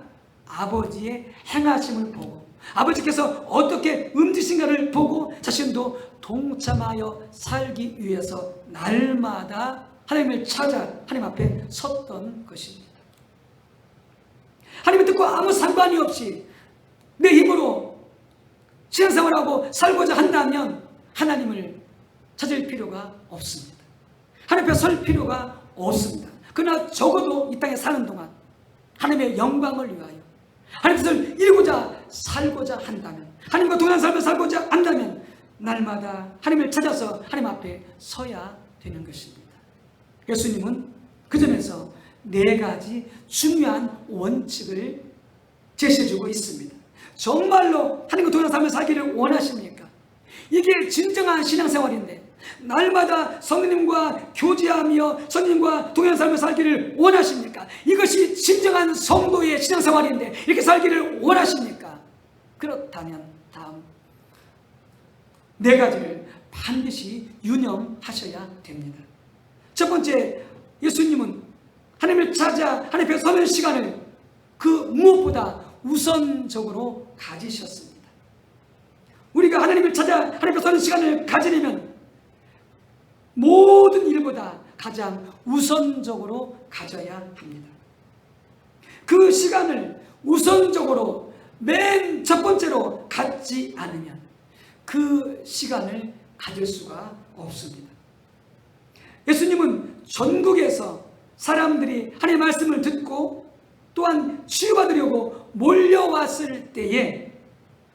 아버지의 행하심을 보고 아버지께서 어떻게 움직이신가를 보고 자신도 동참하여 살기 위해서 날마다 하나님을 찾아 하나님 앞에 섰던 것입니다. 하나님의 뜻과 아무 상관이 없이 내 힘으로 신앙생활하고 살고자 한다면 하나님을 찾을 필요가 없습니다. 하나님 앞에 설 필요가 없습니다. 그러나 적어도 이 땅에 사는 동안 하나님의 영광을 위하여 하나님의 뜻을 이루고자 살고자 한다면, 하나님과 동일한 삶을 살고자 한다면 날마다 하나님을 찾아서 하나님 앞에 서야 되는 것입니다. 예수님은 그 점에서 네 가지 중요한 원칙을 제시해주고 있습니다. 정말로 하나님과 동일한 삶을 살기를 원하십니까? 이게 진정한 신앙생활인데 날마다 성령님과 교제하며 성령님과 동일한 삶을 살기를 원하십니까? 이것이 진정한 성도의 신앙생활인데 이렇게 살기를 원하십니까? 그렇다면 다음 네 가지를 반드시 유념하셔야 됩니다. 첫 번째, 예수님은 하나님을 찾아 하나님 앞에 서는 시간을 그 무엇보다 우선적으로 가지셨습니다. 우리가 하나님을 찾아 하나님 앞에 서는 시간을 가지려면 모든 일보다 가장 우선적으로 가져야 합니다. 그 시간을 우선적으로 맨 첫 번째로 갖지 않으면 그 시간을 가질 수가 없습니다. 예수님은 전국에서 사람들이 하나님의 말씀을 듣고 또한 치유받으려고 몰려왔을 때에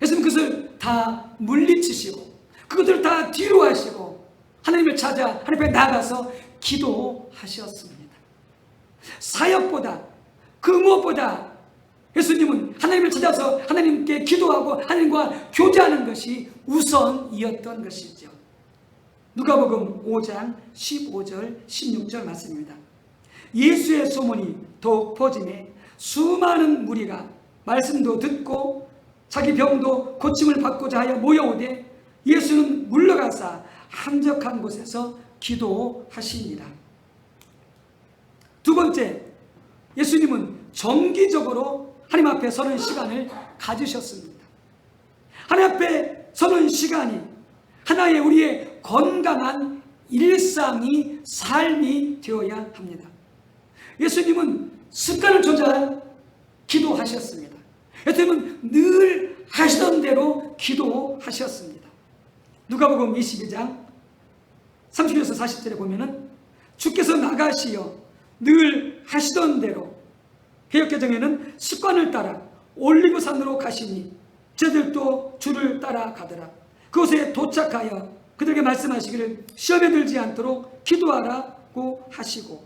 예수님 그것을 다 물리치시고 그것들을 다 뒤로 하시고 하나님을 찾아 하나님 앞에 나가서 기도하셨습니다. 사역보다 그 무엇보다 예수님은 하나님을 찾아서 하나님께 기도하고 하나님과 교제하는 것이 우선이었던 것이죠. 누가복음 5장 15절 16절 말씀입니다. 예수의 소문이 더욱 퍼지매 수많은 무리가 말씀도 듣고 자기 병도 고침을 받고자 하여 모여오되 예수는 물러가사 한적한 곳에서 기도하시니라. 두 번째, 예수님은 정기적으로 하나님 앞에 서는 시간을 가지셨습니다. 하나님 앞에 서는 시간이 하나의 우리의 건강한 일상이 삶이 되어야 합니다. 예수님은 습관을 조절한 기도하셨습니다. 예수님은 늘 하시던 대로 기도하셨습니다. 누가복음 22장 30절에서 40절에 보면은 주께서 나가시어 늘 하시던 대로 개역개정에는 습관을 따라 올리브산으로 가시니 저들도 주를 따라가더라. 그곳에 도착하여 그들에게 말씀하시기를 시험에 들지 않도록 기도하라고 하시고,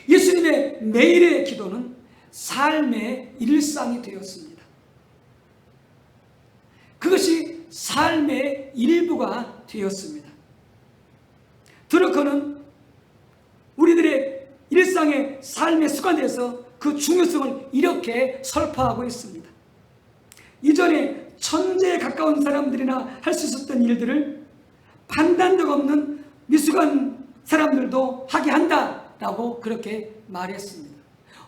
예수님의 매일의 기도는 삶의 일상이 되었습니다. 그것이 삶의 일부가 되었습니다. 드러커는 우리들의 일상의 삶의 습관에서 그 중요성을 이렇게 설파하고 있습니다. 이전에 천재에 가까운 사람들이나 할 수 있었던 일들을 판단력 없는 미숙한 사람들도 하게 한다라고 그렇게 말했습니다.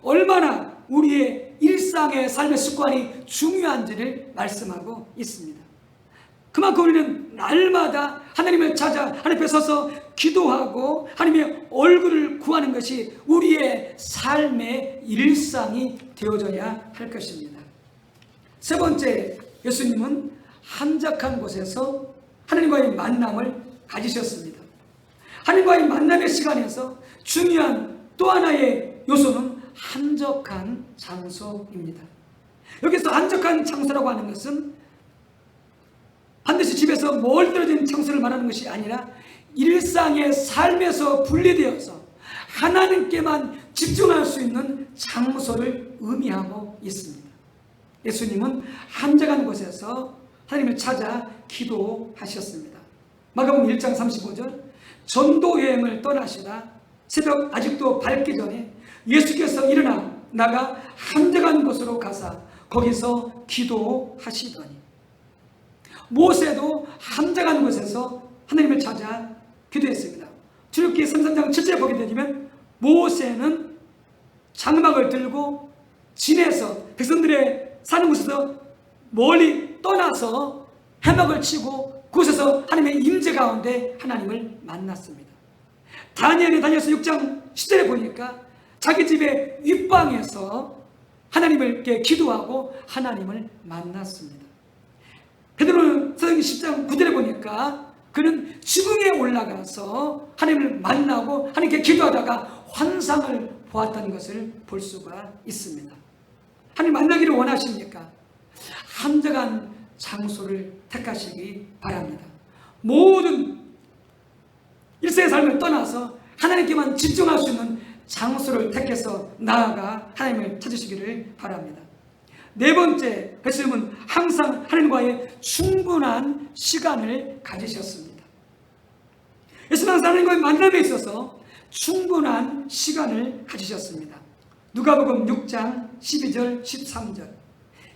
얼마나 우리의 일상의 삶의 습관이 중요한지를 말씀하고 있습니다. 그만큼 우리는 날마다 하나님을 찾아 하나님 앞에 서서 기도하고 하나님의 얼굴을 구하는 것이 우리의 삶의 일상이 되어져야 할 것입니다. 세 번째, 예수님은 한적한 곳에서 하나님과의 만남을 가지셨습니다. 하나님과의 만남의 시간에서 중요한 또 하나의 요소는 한적한 장소입니다. 여기서 한적한 장소라고 하는 것은 반드시 집에서 멀리 떨어진 장소를 말하는 것이 아니라 일상의 삶에서 분리되어서 하나님께만 집중할 수 있는 장소를 의미하고 있습니다. 예수님은 한적한 곳에서 하나님을 찾아 기도하셨습니다. 마가복음 1장 35절, 전도 여행을 떠나시다 새벽 아직도 밝기 전에 예수께서 일어나 나가 한적한 곳으로 가사 거기서 기도하시더니, 모세도 한적한 곳에서 하나님을 찾아 기도했습니다. 출애굽기 33장 7절에 보게 되면 모세는 장막을 들고 진에서 백성들의 사는 곳에서 멀리 떠나서 해막을 치고 그곳에서 하나님의 임재 가운데 하나님을 만났습니다. 다니엘서 6장 10절에 보니까 자기 집의 윗방에서 하나님을 기도하고 하나님을 만났습니다. 베드로는 사도행전 10장 9절에 보니까 그는 지붕에 올라가서 하나님을 만나고 하나님께 기도하다가 환상을 보았다는 것을 볼 수가 있습니다. 하나님 만나기를 원하십니까? 한적한 장소를 택하시기 바랍니다. 모든 일생의 삶을 떠나서 하나님께만 집중할 수 있는 장소를 택해서 나아가 하나님을 찾으시기를 바랍니다. 네 번째, 예수님은 항상 하나님과의 충분한 시간을 가지셨습니다. 예수님은 항상 하나님과의 만남에 있어서 충분한 시간을 가지셨습니다. 누가복음 6장 12절 13절,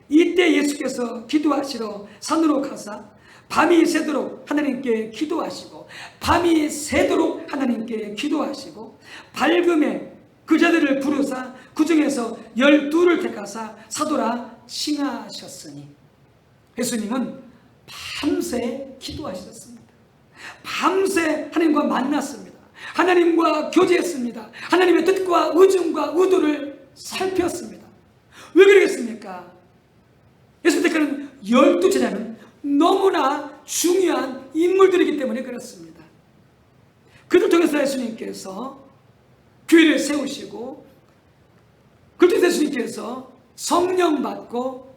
이때 예수께서 기도하시러 산으로 가사 밤이 새도록 하나님께 기도하시고 밤이 새도록 하나님께 기도하시고 밝음에 그 자들을 부르사 그 중에서 12를 택하사 사도라 칭하셨으니, 예수님은 밤새 기도하셨습니다. 밤새 하나님과 만났습니다. 하나님과 교제했습니다. 하나님의 뜻과 의중과 의도를 살폈습니다. 왜 그러겠습니까? 예수님 택하는 12제자는 너무나 중요한 인물들이기 때문에 그렇습니다. 그들 통해서 예수님께서 교회를 세우시고, 그들 통해서 예수님께서 성령 받고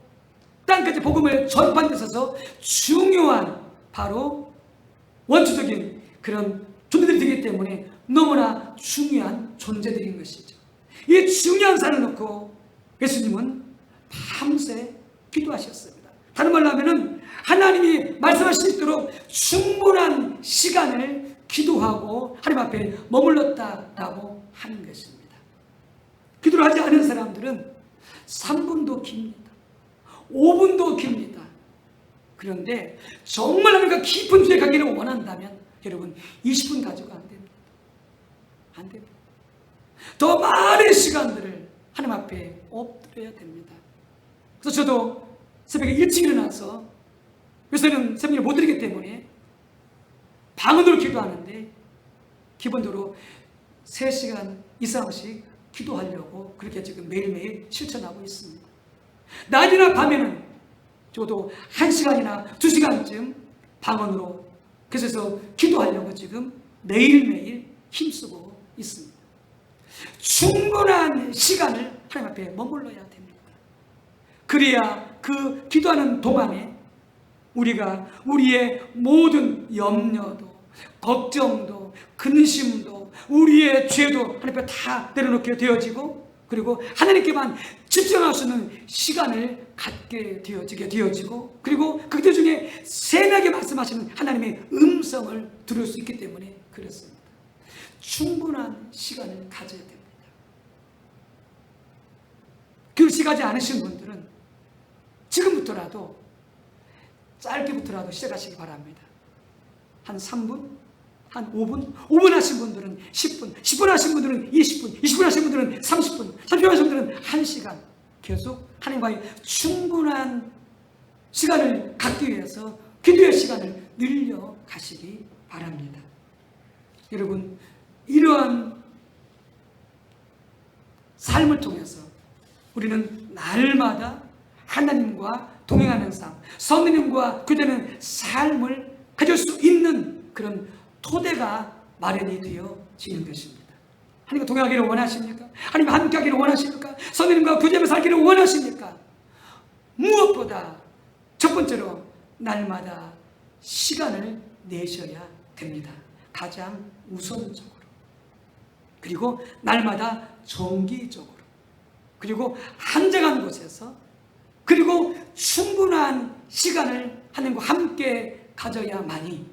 땅까지 복음을 전파하는 데 있어서 중요한 바로 원초적인 그런 존재들이 되기 때문에 너무나 중요한 존재들인 것이죠. 이 중요한 사람을 놓고 예수님은 밤새 기도하셨습니다. 다른 말로 하면은 하나님이 말씀하실 수 있도록 충분한 시간을 기도하고 하나님 앞에 머물렀다라고 하는 것입니다. 기도를 하지 않은 사람들은 3분도 깁니다. 5분도 깁니다. 그런데 정말 하나님과 깊은 주에 가기를 원한다면 여러분 20분 가지고 안 됩니다. 안 됩니다. 더 많은 시간들을 하나님 앞에 엎드려야 됩니다. 그래서 저도 새벽에 일찍 일어나서, 요새는 새벽을 못 드리기 때문에 방언으로 기도하는데 기본적으로 3시간 이상씩 기도하려고 그렇게 지금 매일매일 실천하고 있습니다. 낮이나 밤에는 저도 1시간이나 2시간쯤 방언으로 그래서 기도하려고 지금 매일매일 힘쓰고 있습니다. 충분한 시간을 하나님 앞에 머물러야 됩니다. 그래야 그 기도하는 동안에 우리가 우리의 모든 염려도, 걱정도, 근심도, 우리의 죄도 하나님 앞에 다 내려놓게 되어지고, 그리고 하나님께만 집중할 수 있는 시간을 갖게 되어지고, 그리고 그들 중에 세나게 말씀하시는 하나님의 음성을 들을 수 있기 때문에 그렇습니다. 충분한 시간을 가져야 됩니다. 그렇게 가지 않으신 분들은 지금부터라도 짧게부터라도 시작하시기 바랍니다. 한 3분, 한 5분, 5분 하신 분들은 10분, 10분 하신 분들은 20분, 20분 하신 분들은 30분, 30분 하신 분들은 1시간 계속 하나님과의 충분한 시간을 갖기 위해서 기도의 시간을 늘려 가시기 바랍니다. 여러분, 이러한 삶을 통해서 우리는 날마다 하나님과 동행하는 삶, 성령님과 교제하는 삶을 가질 수 있는 그런 토대가 마련이 되어지는 것입니다. 하나님과 동행하기를 원하십니까? 하나님과 함께하기를 원하십니까? 성령님과 교제하면서 살기를 원하십니까? 무엇보다 첫 번째로 날마다 시간을 내셔야 됩니다. 가장 우선적으로. 그리고 날마다 정기적으로. 그리고 한정한 곳에서, 그리고 충분한 시간을 하나님과 함께 가져야만이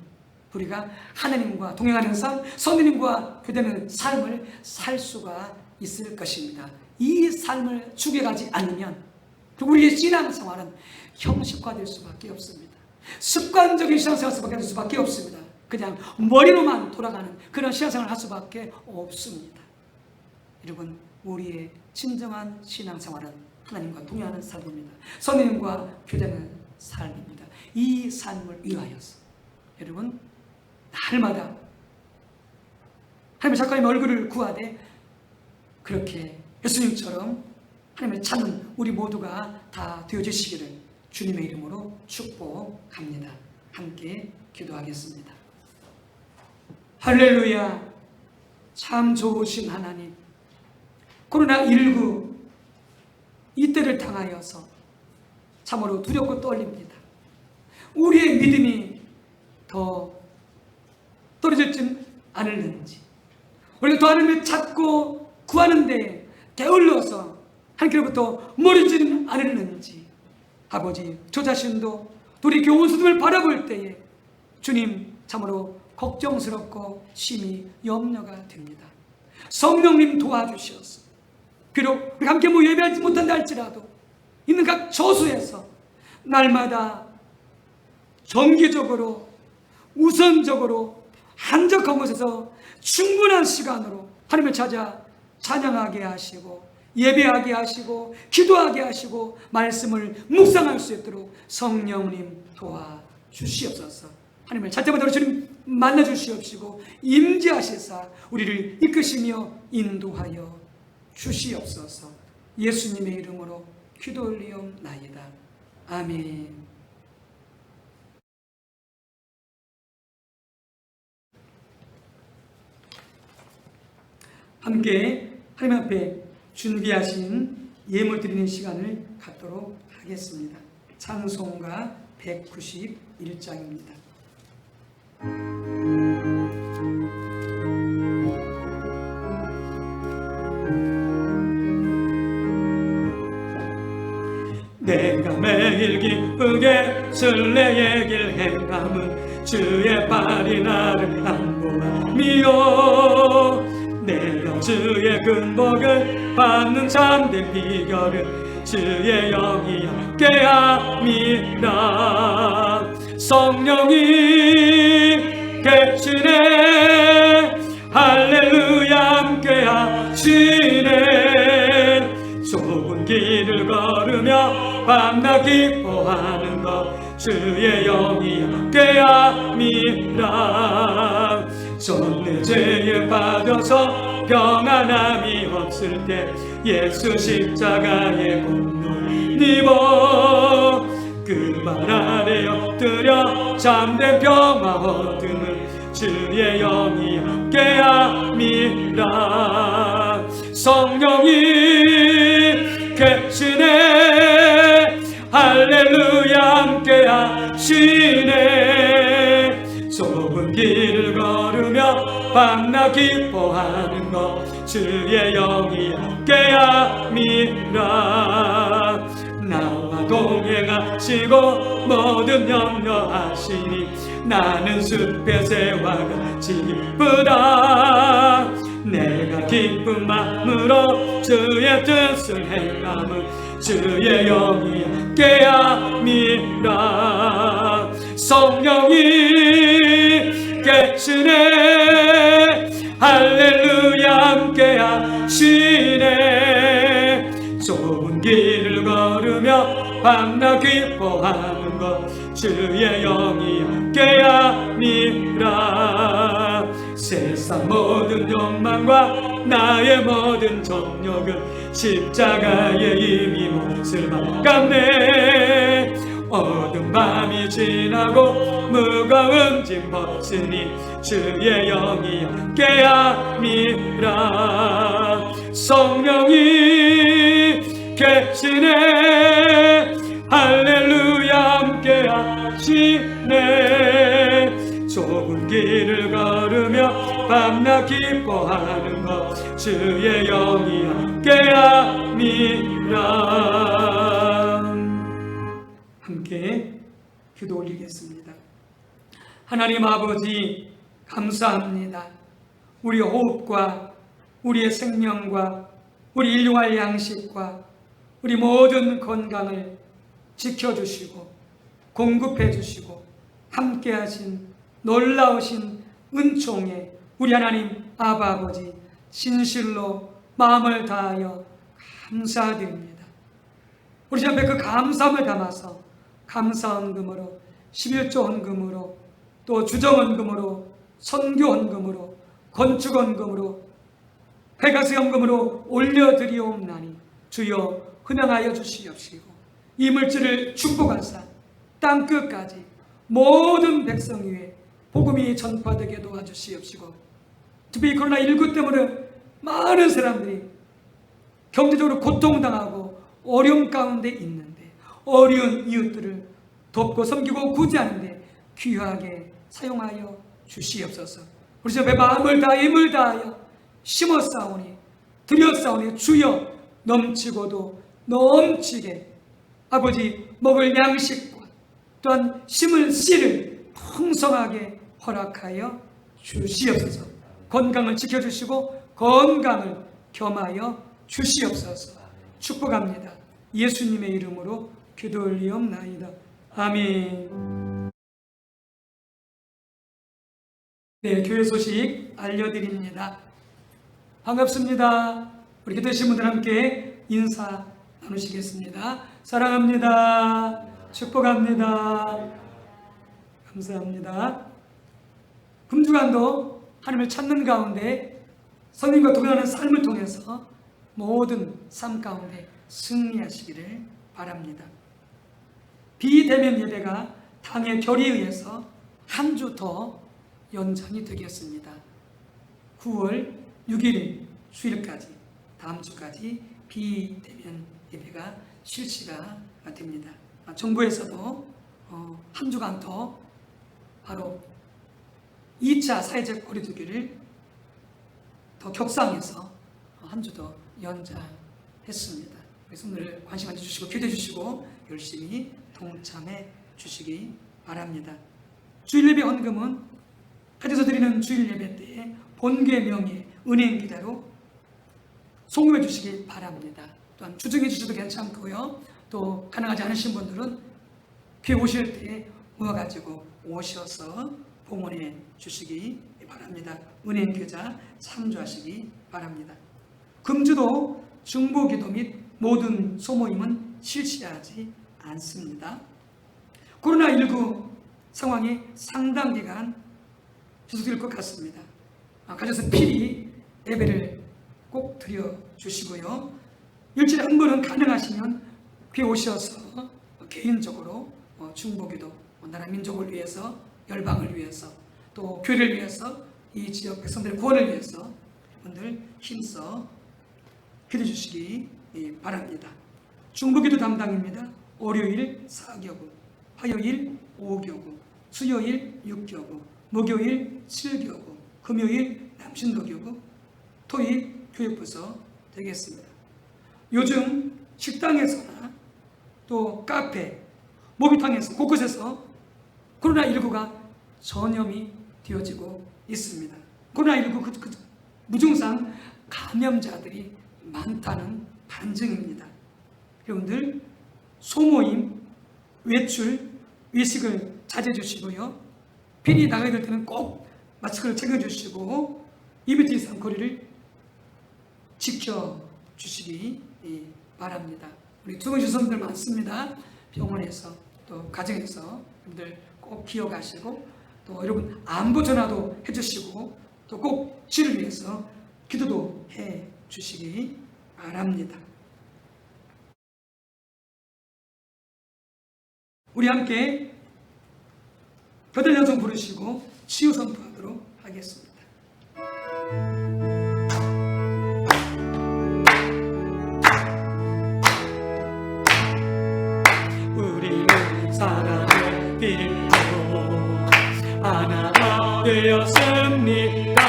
우리가 하나님과 동행하는 삶, 성령님과 교제하는 삶을 살 수가 있을 것입니다. 이 삶을 죽여가지 않으면 우리의 신앙생활은 형식화될 수밖에 없습니다. 습관적인 신앙생활 될 수밖에 없습니다. 그냥 머리로만 돌아가는 그런 신앙생활을 할 수밖에 없습니다. 여러분, 우리의 진정한 신앙생활은 하나님과 동행하는 삶입니다. 성령님과 교제하는 삶입니다. 이 삶을 위하여서 여러분, 날마다 하나님의 작가님의 얼굴을 구하되 그렇게 예수님처럼 하나님을 찾는 우리 모두가 다 되어주시기를 주님의 이름으로 축복합니다. 함께 기도하겠습니다. 할렐루야. 참 좋으신 하나님, 코로나19 이때를 당하여서 참으로 두렵고 떨립니다. 우리의 믿음이 더 떨어지지 않을는지, 우리가 더 하나님을 찾고 구하는데 게을러서 하나님께로부터 멀어지는 않을는지, 아버지, 저 자신도 우리 교원수들을 바라볼 때에 주님 참으로 걱정스럽고 심히 염려가 됩니다. 성령님 도와주셔서 비록 우리 함께 예배하지 못한다 할지라도 있는 각 저수에서 날마다 정기적으로 우선적으로 한적한 곳에서 충분한 시간으로 하나님을 찾아 찬양하게 하시고 예배하게 하시고 기도하게 하시고 말씀을 묵상할 수 있도록 성령님 도와주시옵소서. 하나님을 잘 때마다 주님 만나주시옵시고 임재하시사 우리를 이끄시며 인도하여 주시옵소서. 예수님의 이름으로 기도 올리옵나이다. 아멘. 함께 하나님 앞에 준비하신 예물 드리는 시간을 갖도록 하겠습니다. 찬송가 191장입니다. 내가 매일 기쁘게 순례의 길 행함은 주의 발이 나를 안보함이요. 내가 주의 근복을 받는 참된 비결은 주의 영이 함께함이라. 성령이 계시네, 할렐루야 함께하시네. 좁은 길을 걸으며 밤낮 기뻐하는 것 주의 영이 함께함이라. 전내 죄에 빠져서 평안함이 없을 때 예수 십자가의 공로를 입어 그 발 아래 엎드려 참된 평화 얻음을 주의 영이 함께함이라. 성령이 계시네, 할렐루야 함께하시네. 좁은 길을 걸으며 밤낮 기뻐하는 것 주의 영이 함께함이라. 나와 동행하시고 모든 염려하시니 나는 숲의 새와 같이 기쁘다. 내가 기쁜 마음으로 주의 뜻을 행함은 주의 영이 함께함이라. 성령이 계시네, 할렐루야 함께하시네. 좁은 길을 걸으며 밤낮 기뻐하는 것 주의 영이 함께함이라. 세상 모든 욕망과 나의 모든 정욕은 십자가에 이미 몫을 박았네. 어두운 밤이 지나고 무거운 짐 벗으니 주의 영이 함께함이라. 성령이 계시네. 할렐루야 함께하시네. 좁은 길을 걸으며 밤낮 기뻐하는 것 주의 영이 함께함이라. 함께 기도 올리겠습니다. 하나님 아버지 감사합니다. 우리의 호흡과 우리의 생명과 우리 일용할 양식과 우리 모든 건강을 지켜주시고 공급해 주시고 함께 하신 놀라우신 은총에 우리 하나님 아버지 진실로 마음을 다하여 감사드립니다. 우리 주 앞에 그 감사함을 담아서 감사헌금으로 11조 헌금으로 또 주정헌금으로 선교헌금으로 건축헌금으로 회가수연금으로 올려드리옵나니 주여 흔양하여 주시옵시고 이 물질을 축복하사 땅끝까지 모든 백성 위에 복음이 전파되게 도와주시옵시고 특히 코로나19 때문에 많은 사람들이 경제적으로 고통당하고 어려움 가운데 있는데 어려운 이웃들을 돕고 섬기고 구제하는데 귀하게 사용하여 주시옵소서. 우리 주 앞에 마음을 다하여 힘을 다하여 심었사오니 드렸사오니 주여 넘치고도 넘치게 아버지 먹을 양식과 또한 심을 씨를 풍성하게 허락하여 주시옵소서. 건강을 지켜주시고 건강을 겸하여 주시옵소서. 축복합니다. 예수님의 이름으로 기도 올리옵나이다. 아멘. 네, 교회 소식 알려드립니다. 반갑습니다. 우리 기도하신 분들 함께 인사 나누시겠습니다. 사랑합니다. 축복합니다. 감사합니다. 금주간도 하나님을 찾는 가운데 선생님과 동행하는 삶을 통해서 모든 삶 가운데 승리하시기를 바랍니다. 비대면 예배가 당의 결의에 의해서 한 주 더 연장이 되겠습니다. 9월 6일 주일까지 다음 주까지 비대면 예배가 실시가 됩니다. 정부에서도 한 주간 더 바로 2차 사회적 거리두기를 더 격상해서 한 주 더 연장했습니다. 그래서 오늘 관심 가져주시고 기도해 주시고 열심히 동참해 주시기 바랍니다. 주일 예배 헌금은 가져서 드리는 주일 예배 때에 본교의 명의 은행 계좌로 송금해 주시기 바랍니다. 또한 주정해 주셔도 괜찮고요. 또 가능하지 않으신 분들은 교회 오실 때 모아가지고 오셔서 봉헌해 주시기 바랍니다. 은행 계좌 참조하시기 바랍니다. 금주도 중보기도 및 모든 소모임은 실시하지 않습니다. 코로나19 상황이 상당 기간 지속될 것 같습니다. 가셔서 필히 예배를 꼭 드려주시고요. 일주일에 한 번은 가능하시면 교회 오셔서 개인적으로 중보기도 나라 민족을 위해서 열방을 위해서 또 교회를 위해서 이 지역 백성들의 구원을 위해서 여러분들 힘써 기도해 주시기 바랍니다. 중보기도 담당입니다. 월요일 4교구, 화요일 5교구, 수요일 6교구, 목요일 7교구, 금요일 남신도교구, 토요일 교육부서 되겠습니다. 요즘 식당에서나 또 카페, 목욕탕에서 곳곳에서 코로나19가 전염이 되어지고 있습니다. 코로나19 무증상 감염자들이 많다는 반증입니다. 여러분들 소모임, 외출, 외식을 자제해 주시고요. 필히 나가야 될 때는 꼭 마스크를 챙겨주시고 2m 이상 거리를 지켜주시기 바랍니다. 우리 죽은 유선들 많습니다. 병원에서 또 가정에서 여러분들 꼭 기억하시고 또 여러분 안부 전화도 해주시고 또 꼭 치를 위해서 기도도 해 주시기 바랍니다. 우리 함께 겨들 연성 부르시고 치유 선포하도록 하겠습니다. 우리는 사랑의 빛으로 하나가 되었습니다.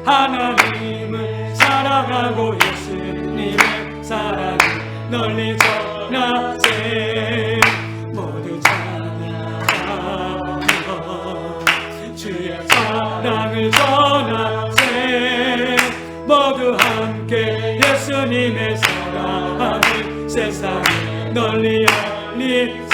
하나님을 사랑하고 예수님의 사랑을 널리 전하세. 모두 찬양하며 주의 사랑을 전하세. 모두 함께 예수님의 사랑을 세상에 널리 알리세.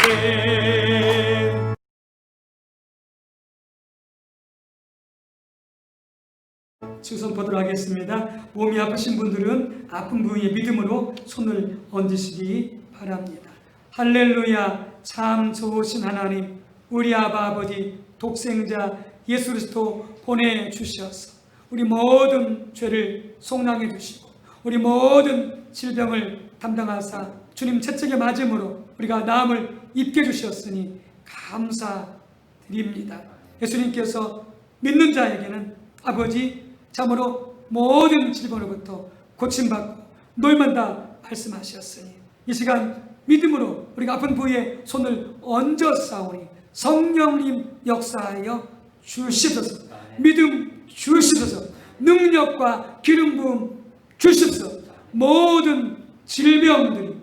치유 선포하도록 하겠습니다. 몸이 아프신 분들은 아픈 부위에 믿음으로 손을 얹으시기 바랍니다. 할렐루야. 참 좋으신 하나님, 우리 아버지 독생자 예수 그리스도 보내주셔서 우리 모든 죄를 속량해 주시고 우리 모든 질병을 담당하사 주님 채찍에 맞음으로 우리가 나음을 입게 주셨으니 감사드립니다. 예수님께서 믿는 자에게는 아버지 참으로 모든 질병으로부터 고침받고 노임한다 말씀하셨으니 이 시간 믿음으로 우리가 아픈 부위에 손을 얹어 싸우니 성령님 역사하여 주시소서. 믿음 주시소서. 능력과 기름 부음 주시소서. 모든 질병들이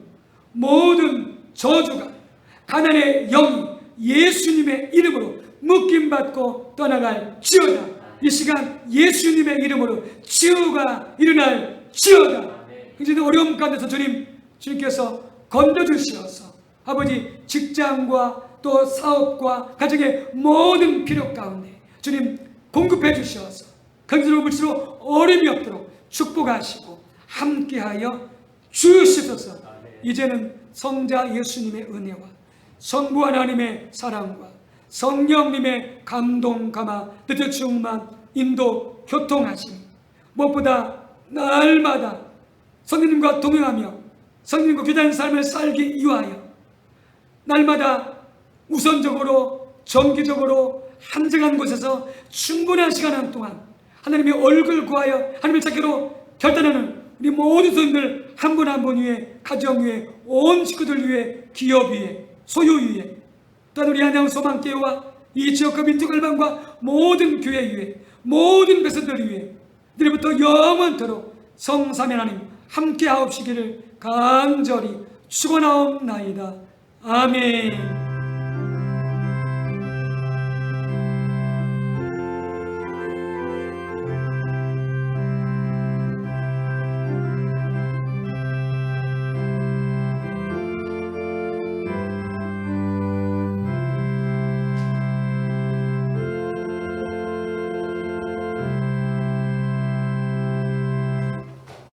모든 저주가 가난의 영이 예수님의 이름으로 묶임받고 떠나갈지어다. 이 시간 예수님의 이름으로 치유가 일어날지어다. 굉장히 어려움 가운데서 주님께서 건져주시어서 아버지 직장과 또 사업과 가정의 모든 필요 가운데 주님 공급해 주시어서 경제로 물질로 어려움이 없도록 축복하시고 함께하여 주시소서. 이제는 성자 예수님의 은혜와 성부 하나님의 사랑과 성령님의 감동 감화 뜻의 충만 인도 교통하심 무엇보다 날마다 성령님과 동행하며 성령님과 귀한 삶을 살기 위하여 날마다 우선적으로 정기적으로 한정한 곳에서 충분한 시간 동안 하나님의 얼굴 구하여 하나님을 찾기로 결단하는 우리 모든 성도들 한 분 한 분 위에 가정 위에 온 식구들 위에 기업 위에 소유 위에 또한 우리 안양 소망교회와 이 지역과 민족 열방과 모든 교회 위에 모든 백성들 위에 이제부터 영원토록 성삼위 하나님 함께 하옵시기를 간절히 축원하옵나이다. 아멘.